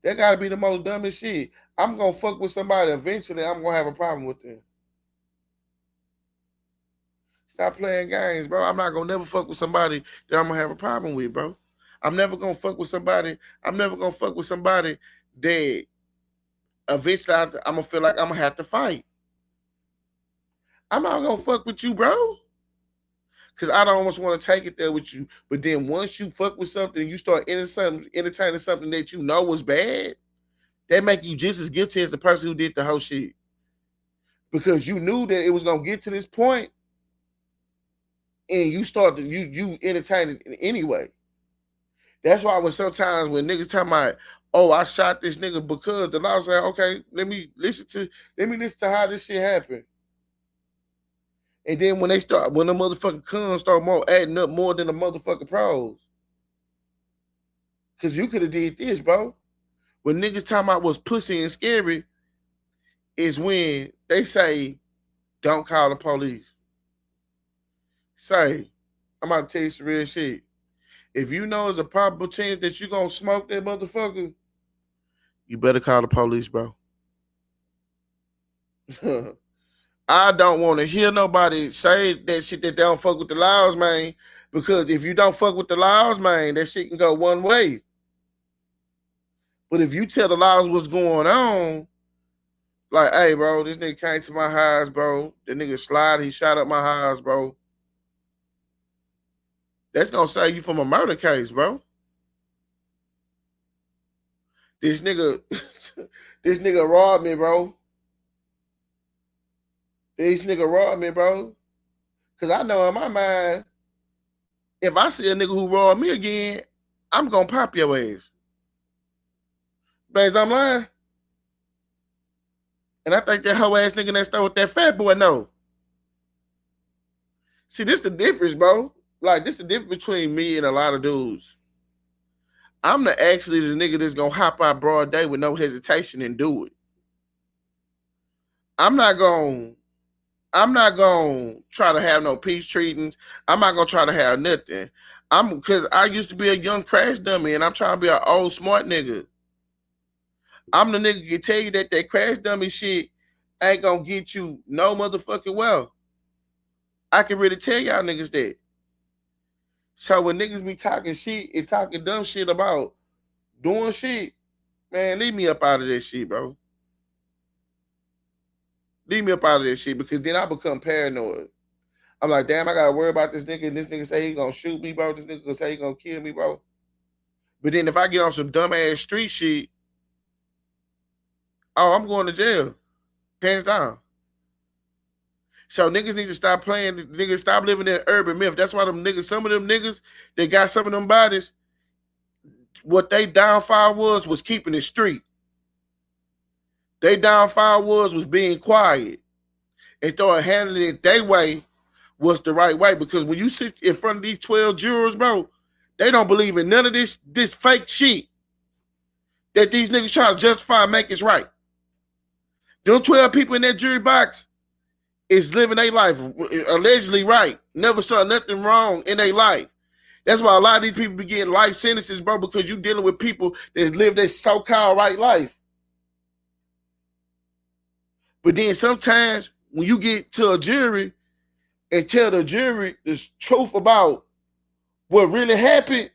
That gotta be the most dumbest shit. I'm gonna fuck with somebody eventually, I'm gonna have a problem with them. Stop playing games, bro. I'm not gonna never fuck with somebody that I'm gonna have a problem with, bro. I'm never gonna fuck with somebody. I'm never gonna fuck with somebody that eventually I'm gonna feel like I'm gonna have to fight. I'm not gonna fuck with you, bro. Cause I don't almost want to take it there with you. But then once you fuck with something, you start entertaining something that you know was bad, that make you just as guilty as the person who did the whole shit. Because you knew that it was gonna get to this point, and you started you entertain it anyway. That's why when sometimes when niggas talking about, oh, I shot this nigga because the law said, okay, let me listen to how this shit happened. And then when the motherfucking cons start more adding up more than the motherfucking pros. Cause you could have did this, bro. When niggas talking about what's pussy and scary is when they say, don't call the police. Say, I'm about to tell you some real shit. If you know there's a probable chance that you're gonna smoke that motherfucker, you better call the police, bro. I don't want to hear nobody say that shit that they don't fuck with the laws, man. Because if you don't fuck with the laws, man, that shit can go one way. But if you tell the laws what's going on, like, hey, bro, this nigga came to my house, bro. The nigga slide, he shot up my house, bro. That's gonna save you from a murder case, bro. This nigga, this nigga robbed me, bro. This nigga robbed me, bro. Cause I know in my mind, if I see a nigga who robbed me again, I'm gonna pop your ass. Blaze, I'm lying. And I think that hoe ass nigga that start with that fat boy know. See, this the difference, bro. Like, this the difference between me and a lot of dudes. I'm actually the nigga that's gonna hop out broad day with no hesitation and do it. I'm not gonna try to have no peace treatings. I'm not gonna try to have nothing. Because I used to be a young crash dummy and I'm trying to be an old smart nigga. I'm the nigga can tell you that crash dummy shit ain't gonna get you no motherfucking well. I can really tell y'all niggas that. So when niggas be talking shit and talking dumb shit about doing shit, man, leave me up out of that shit, bro. Leave me up out of that shit because then I become paranoid. I'm like, damn, I gotta worry about this nigga and this nigga say he gonna shoot me, bro. This nigga gonna say he gonna kill me, bro. But then if I get on some dumbass street shit, oh, I'm going to jail. Hands down. So niggas need to stop playing. Niggas stop living in urban myth. That's why them niggas, some of them niggas, they got some of them bodies. What they downfall was keeping it street. They downfall was being quiet. And throwing handling it their way was the right way. Because when you sit in front of these 12 jurors, bro, they don't believe in none of this fake shit that these niggas try to justify and make it right. Them 12 people in that jury box is living their life allegedly right. Never saw nothing wrong in their life. That's why a lot of these people be getting life sentences, bro, because you dealing with people that live their so-called right life. But then sometimes when you get to a jury and tell the jury the truth about what really happened,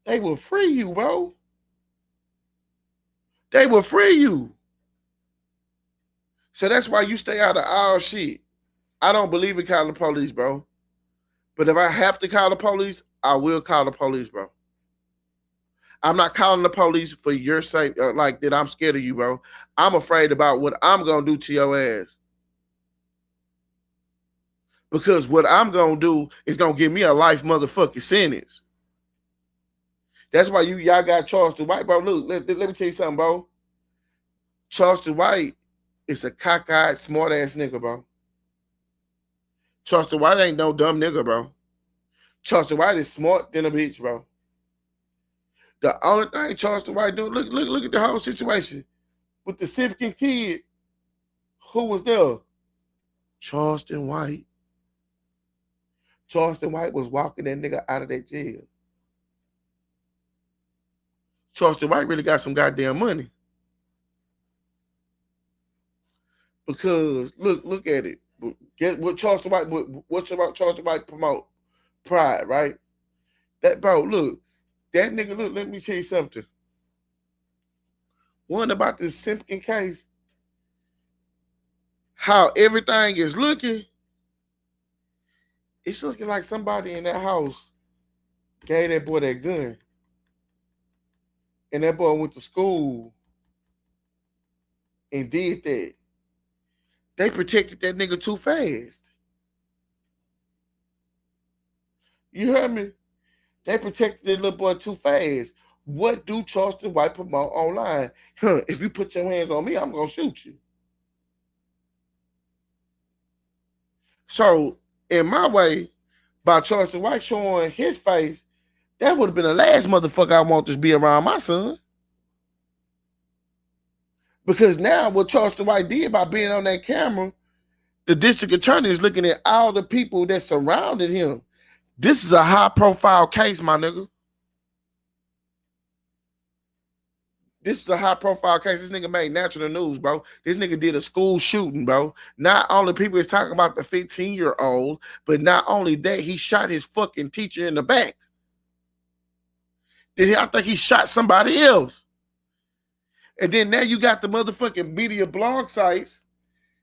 they will free you, bro. They will free you. So that's why you stay out of all shit. I don't believe in calling the police, bro. But if I have to call the police, I will call the police, bro. I'm not calling the police for your sake, like that I'm scared of you, bro. I'm afraid about what I'm going to do to your ass. Because what I'm going to do is going to give me a life motherfucking sentence. That's why y'all got Charleston White, bro. Look, let me tell you something, bro. Charleston White is a cockeyed, smart-ass nigga, bro. Charleston White ain't no dumb nigga, bro. Charleston White is smart than a bitch, bro. The only thing Charleston White do, look at the whole situation. With the Simpkin kid, who was there? Charleston White. Charleston White was walking that nigga out of that jail. Charleston White really got some goddamn money. Because look at it. Get what Charleston White, what's about Charleston White promote? Pride, right? That bro, look, that nigga, look, let me tell you something. One about this Simpkin case, how everything is looking, it's looking like somebody in that house gave that boy that gun. And that boy went to school and did that. They protected that nigga too fast. You heard me? They protected that little boy too fast. What do Charleston White promote online? If you put your hands on me, I'm going to shoot you. So, in my way, by Charleston White showing his face, that would have been the last motherfucker I want to be around my son. Because now what Charleston White did by being on that camera, the district attorney is looking at all the people that surrounded him. This is a high profile case, my nigga. This is a high profile case. This nigga made national news, bro. This nigga did a school shooting, bro. Not only people is talking about the 15-year-old, but not only that, he shot his fucking teacher in the back. I think he shot somebody else. And then now you got the motherfucking media blog sites.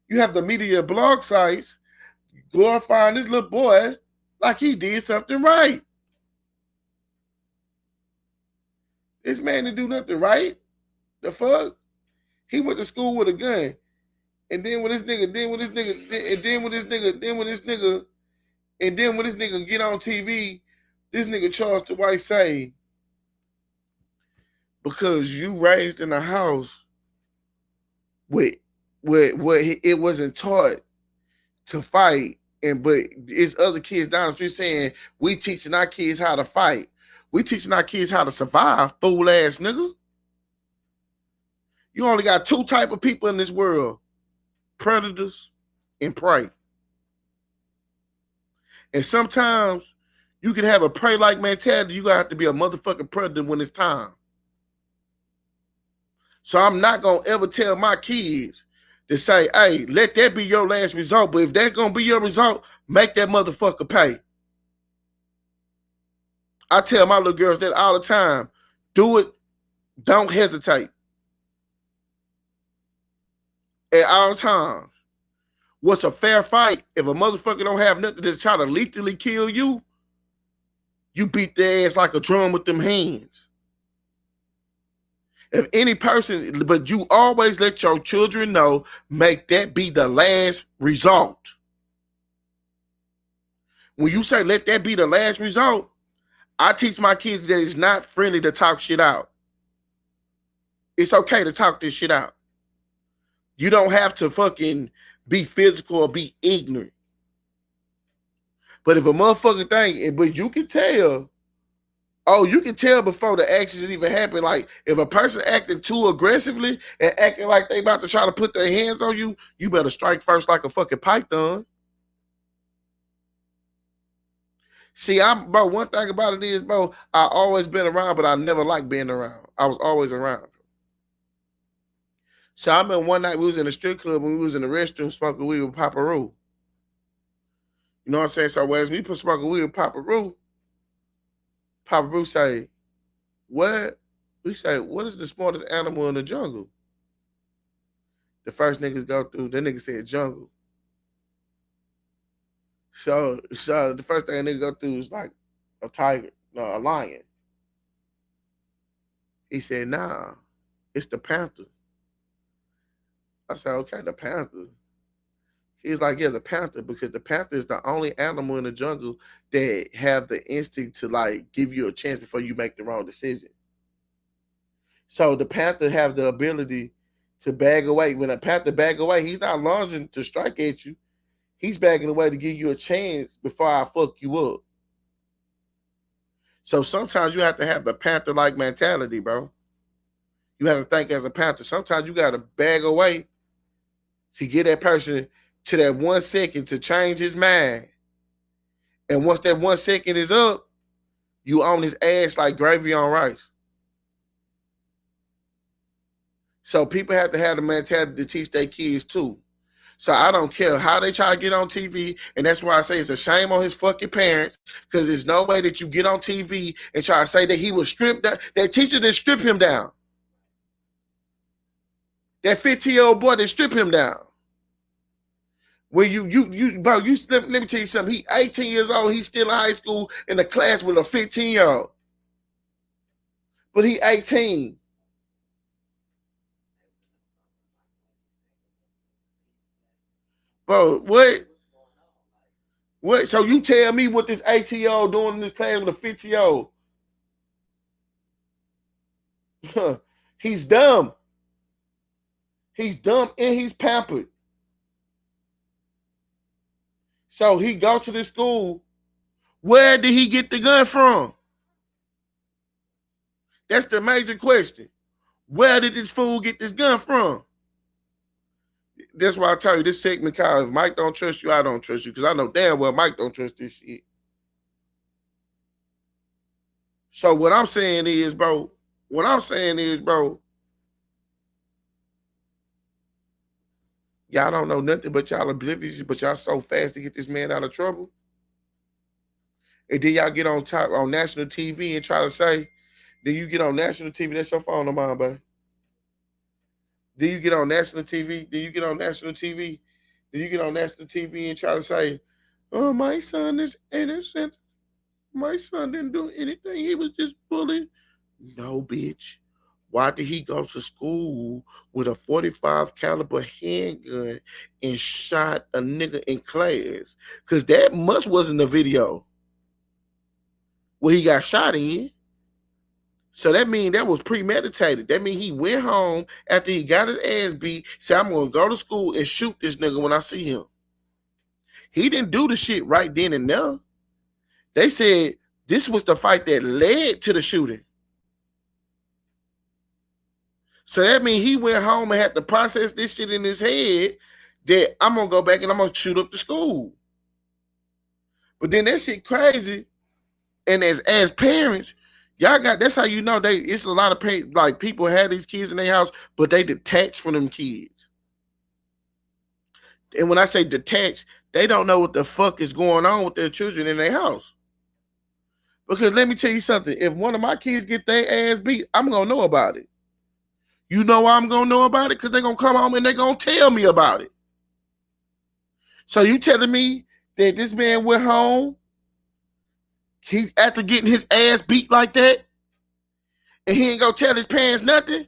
You have the media blog sites glorifying this little boy like he did something right. This man didn't do nothing right. The fuck? He went to school with a gun. And then when this nigga get on TV, this nigga Charles Dwight say, because you raised in a house where it wasn't taught to fight, but it's other kids down the street saying we teaching our kids how to fight. We teaching our kids how to survive, fool ass nigga. You only got two type of people in this world: predators and prey. And sometimes you can have a prey-like mentality. You gotta have to be a motherfucking predator when it's time. So I'm not gonna ever tell my kids to say, hey, let that be your last result. But if that's gonna be your result, make that motherfucker pay. I tell my little girls that all the time. Do it. Don't hesitate. At all times. What's a fair fight? If a motherfucker don't have nothing to try to lethally kill you, you beat their ass like a drum with them hands. If any person, but you always let your children know, make that be the last result. When you say let that be the last result, I teach my kids that it's not friendly to talk shit out. It's okay to talk this shit out. You don't have to fucking be physical or be ignorant. But if a motherfucker thing, but you can tell, you can tell before the actions even happen. Like if a person acting too aggressively and acting like they about to try to put their hands on you, you better strike first like a fucking python. See, bro, one thing about it is, bro, I always been around, but I never liked being around. I was always around. So I remember one night we was in a strip club and we was in the restroom smoking weed with Papa Roo. You know what I'm saying? So as we put smoking weed with Papa Roo say, what? We say, what is the smartest animal in the jungle? The first niggas go through, that nigga said jungle. So the first thing a nigga go through is like a tiger, no, a lion. He said, nah, it's the panther. I said, okay, the panther. He's like, yeah, the panther, because the panther is the only animal in the jungle that have the instinct to like give you a chance before you make the wrong decision. So the panther have the ability to bag away. When a panther bag away, he's not lunging to strike at you. He's bagging away to give you a chance before I fuck you up. So sometimes you have to have the panther-like mentality, bro. You have to think as a panther. Sometimes you got to bag away to get that person to that 1 second to change his mind. And once that 1 second is up, you on his ass like gravy on rice. So people have to have the mentality to teach their kids too. So I don't care how they try to get on TV, and that's why I say it's a shame on his fucking parents, because there's no way that you get on TV and try to say that he was stripped down. That teacher didn't strip him down. That 15-year-old boy didn't strip him down. When bro, let me tell you something. He 18 years old. He's still in high school in a class with a 15-year-old. But he 18. Bro, what? What? So you tell me what this 18-year-old doing in this class with a 15-year-old? He's dumb. He's dumb and he's pampered. So he go to this school. Where did he get the gun from? That's the major question. Where did this fool get this gun from? That's why I tell you this segment called, if Mike don't trust you, I don't trust you. Because I know damn well Mike don't trust this shit. So what I'm saying is, bro, y'all don't know nothing, but y'all oblivious, but y'all so fast to get this man out of trouble. And then y'all get on national TV and try to say, then you get on national TV, that's your phone on mine, baby. Then you get on national TV, then you get on national TV, then you get on national TV and try to say, oh, my son is innocent. My son didn't do anything. He was just bullied. No, bitch. Why did he go to school with a 45 caliber handgun and shot a nigga in class? Because that much wasn't the video where he got shot in. So that means that was premeditated. That means he went home after he got his ass beat, said, I'm going to go to school and shoot this nigga when I see him. He didn't do the shit right then and there. They said this was the fight that led to the shooting. So that means he went home and had to process this shit in his head that I'm going to go back and I'm going to shoot up the school. But then that shit crazy. And as parents, y'all got, that's how you know it's a lot of like people had these kids in their house, but they detached from them kids. And when I say detached, they don't know what the fuck is going on with their children in their house. Because let me tell you something, if one of my kids get their ass beat, I'm going to know about it. You know why I'm going to know about it? Because they're going to come home and they're going to tell me about it. So you telling me that this man went home, he after getting his ass beat like that, and he ain't going to tell his parents nothing?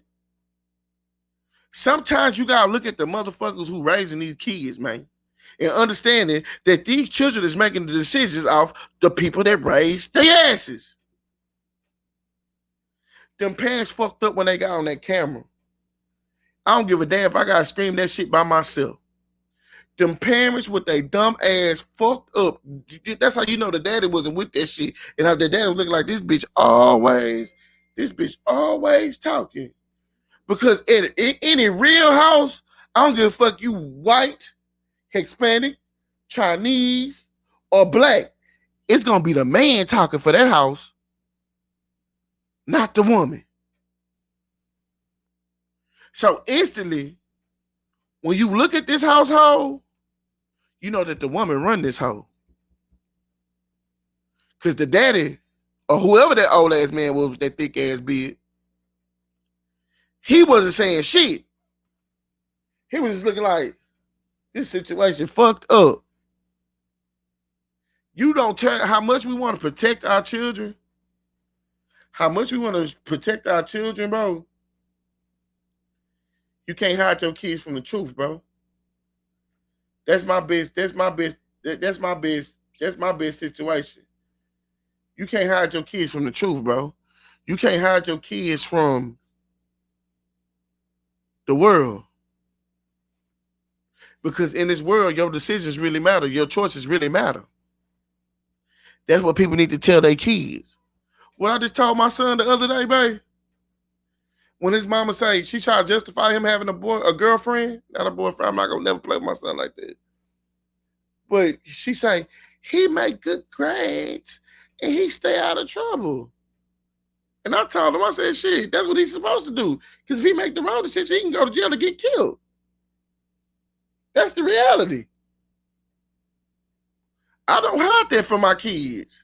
Sometimes you got to look at the motherfuckers who raising these kids, man, and understanding that these children is making the decisions off the people that raised their asses. Them parents fucked up when they got on that camera. I don't give a damn if I got to scream that shit by myself. Them parents with their dumb ass fucked up. That's how you know the daddy wasn't with that shit. And how the daddy was looking like this bitch always talking. Because in any real house, I don't give a fuck you white, Hispanic, Chinese, or black. It's going to be the man talking for that house, not the woman. So instantly, when you look at this household, you know that the woman run this hole. Because the daddy, or whoever that old ass man was with that thick ass beard, he wasn't saying shit. He was just looking like, this situation fucked up. You don't tell how much we want to protect our children. How much we want to protect our children, bro. You can't hide your kids from the truth, bro. That's my best situation. You can't hide your kids from the truth, bro. You can't hide your kids from the world. Because in this world, your decisions really matter. Your choices really matter. That's what people need to tell their kids. What I just told my son the other day, babe, when his mama say she tried to justify him having a girlfriend, not a boyfriend. I'm not gonna never play with my son like that. But she say he make good grades and he stay out of trouble. And I told him, I said, shit, that's what he's supposed to do. Because if he make the wrong decision, he can go to jail and get killed. That's the reality. I don't hide that from my kids.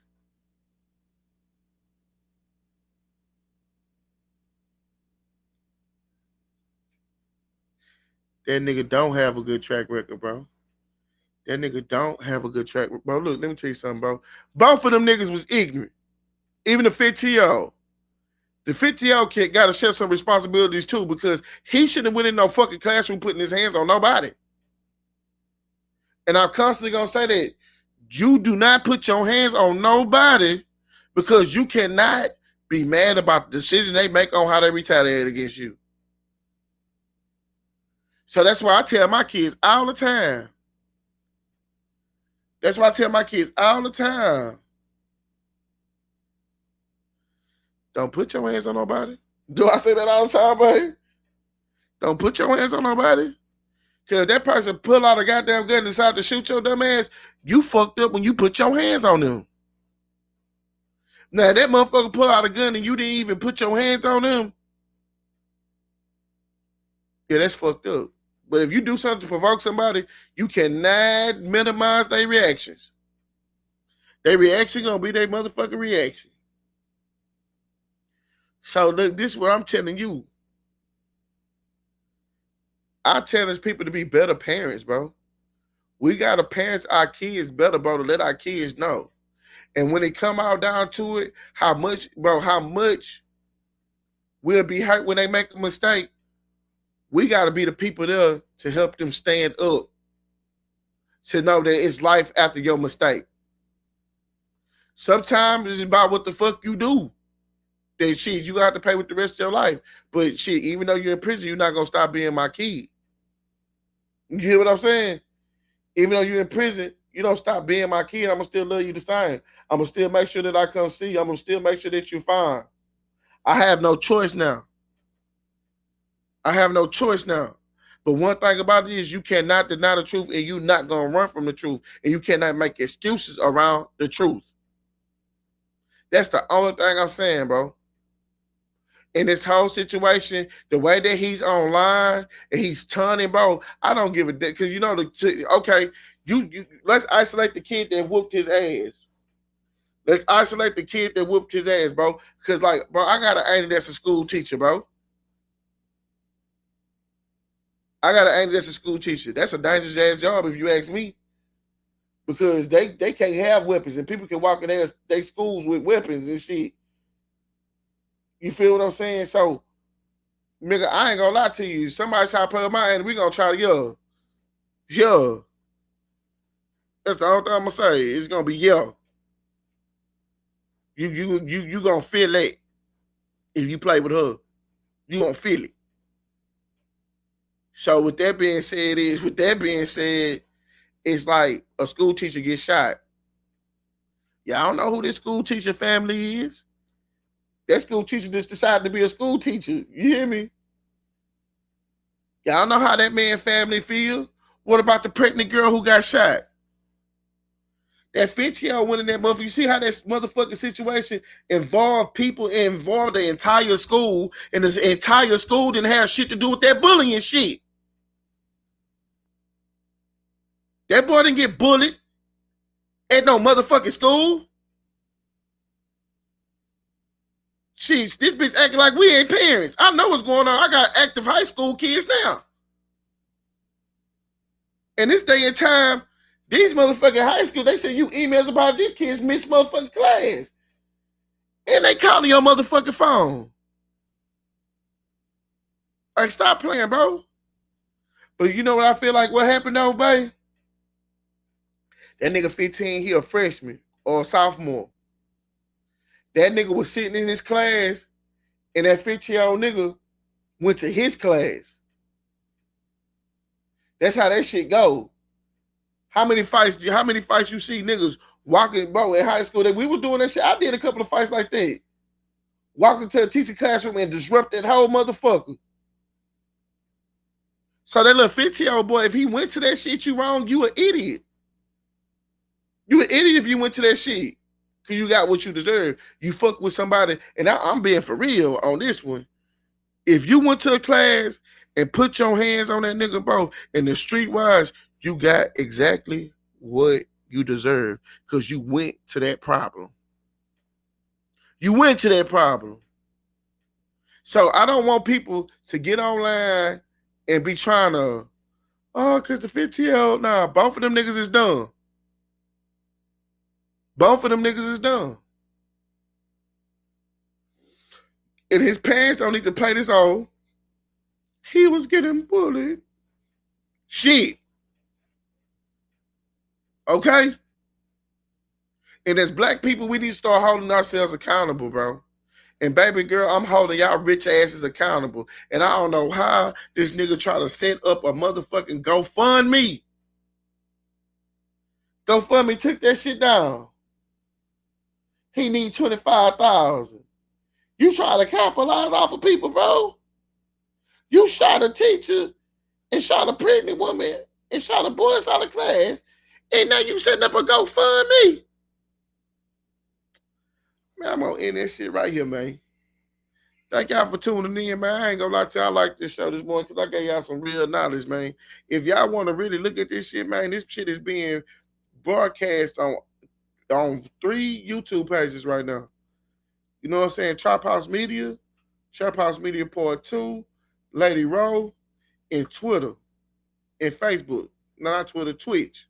That nigga don't have a good track record, bro. That nigga don't have a good track record. Bro, look, let me tell you something, bro. Both of them niggas was ignorant. Even the 50-year-old. The 50-year-old kid got to share some responsibilities too, because he shouldn't have went in no fucking classroom putting his hands on nobody. And I'm constantly going to say that you do not put your hands on nobody, because you cannot be mad about the decision they make on how they retaliate against you. So that's why I tell my kids all the time. Don't put your hands on nobody. Do I say that all the time, baby? Don't put your hands on nobody. Because if that person pull out a goddamn gun and decide to shoot your dumb ass, you fucked up when you put your hands on them. Now that motherfucker pull out a gun and you didn't even put your hands on him. Yeah, that's fucked up. But if you do something to provoke somebody, you cannot minimize their reactions. Their reaction gonna be their motherfucking reaction. So look, this is what I'm telling you. I tell these people to be better parents, bro. We gotta parent our kids better, bro, to let our kids know. And when it come out down to it, how much we'll be hurt when they make a mistake. We gotta be the people there to help them stand up, to know that it's life after your mistake. Sometimes it's about what the fuck you do. That shit you have to pay with the rest of your life. But shit, even though you're in prison, you're not gonna stop being my kid. You hear what I'm saying? Even though you're in prison, you don't stop being my kid. I'm gonna still love you the same. I'm gonna still make sure that I come see you. I'm gonna still make sure that you're fine. I have no choice now. I have no choice now. But one thing about it is you cannot deny the truth and you're not gonna run from the truth. And you cannot make excuses around the truth. That's the only thing I'm saying, bro. In this whole situation, the way that he's online and he's turning, bro, I don't give a damn. Because you know, okay, you let's isolate the kid that whooped his ass. Let's isolate the kid that whooped his ass, bro. Because, like, bro, I got an auntie that's a school teacher, bro. I got an auntie that's a school teacher. That's a dangerous ass job, if you ask me. Because they can't have weapons, and people can walk in their schools with weapons and shit. You feel what I'm saying? So, nigga, I ain't gonna lie to you. Somebody try to play with my auntie, we gonna try to yeah. That's the only thing I'm gonna say. It's gonna be yeah. You gonna feel it if you play with her. You gonna feel it. So with that being said, it's like a school teacher gets shot. Y'all don't know who this school teacher family is. That school teacher just decided to be a school teacher. You hear me? Y'all know how that man family feel. What about the pregnant girl who got shot? That 50-year-old went in that motherfucker. You see how that motherfucking situation involved people, involved the entire school, and this entire school didn't have shit to do with that bullying shit. That boy didn't get bullied at no motherfucking school. Sheesh, this bitch acting like we ain't parents. I know what's going on. I got active high school kids now. And this day and time, these motherfucking high school, they send you emails about these kids miss motherfucking class. And they calling your motherfucking phone. Like, stop playing, bro. But you know what I feel like what happened though, babe? That nigga 15, he a freshman or a sophomore. That nigga was sitting in his class, and that 15-year-old nigga went to his class. That's how that shit go. How many fights you see niggas walking, bro, in high school? That we was doing that shit. I did a couple of fights like that. Walking to the teacher classroom and disrupt that whole motherfucker. So that little 15-year-old boy, if he went to that shit, you wrong, you an idiot. You an idiot if you went to that shit. Because you got what you deserve. You fuck with somebody, and I'm being for real on this one. If you went to a class and put your hands on that nigga, bro, in the streetwise, you got exactly what you deserve. Because you went to that problem. You went to that problem. So I don't want people to get online and be trying to, because the 15-year-old, nah, both of them niggas is done. Both of them niggas is done. And his parents don't need to play this on. He was getting bullied. Shit. Okay? And as black people, we need to start holding ourselves accountable, bro. And baby girl, I'm holding y'all rich asses accountable. And I don't know how this nigga try to set up a motherfucking GoFundMe. GoFundMe took that shit down. He need 25,000. You try to capitalize off of people, bro. You shot a teacher and shot a pregnant woman and shot a boy out of class, and now you setting up a GoFundMe. Man, I'm gonna end that shit right here, man. Thank y'all for tuning in, man. I ain't gonna lie to you, I like this show this morning because I gave y'all some real knowledge, man. If y'all want to really look at this shit, man, this shit is being broadcast on 3 YouTube pages right now. You know what I'm saying? Trap House Media Part 2, Lady Row, and Twitter, and Facebook. No, not Twitter, Twitch.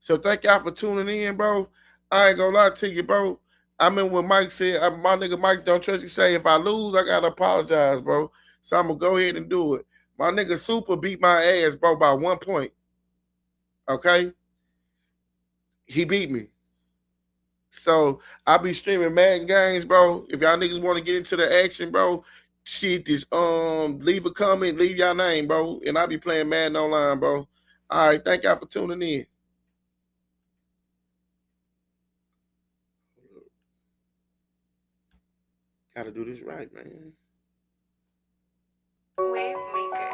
So thank y'all for tuning in, bro. I ain't gonna lie to you, bro. I remember when Mike said, my nigga Mike don't trust you, say if I lose, I gotta apologize, bro. So I'm gonna go ahead and do it. My nigga Super beat my ass, bro, by 1 point. Okay? He beat me. So I be streaming Madden games, bro. If y'all niggas want to get into the action, bro, shit, just leave a comment, leave y'all name, bro. And I be playing Madden online, bro. All right, thank y'all for tuning in. Gotta do this right, man. Wave Maker.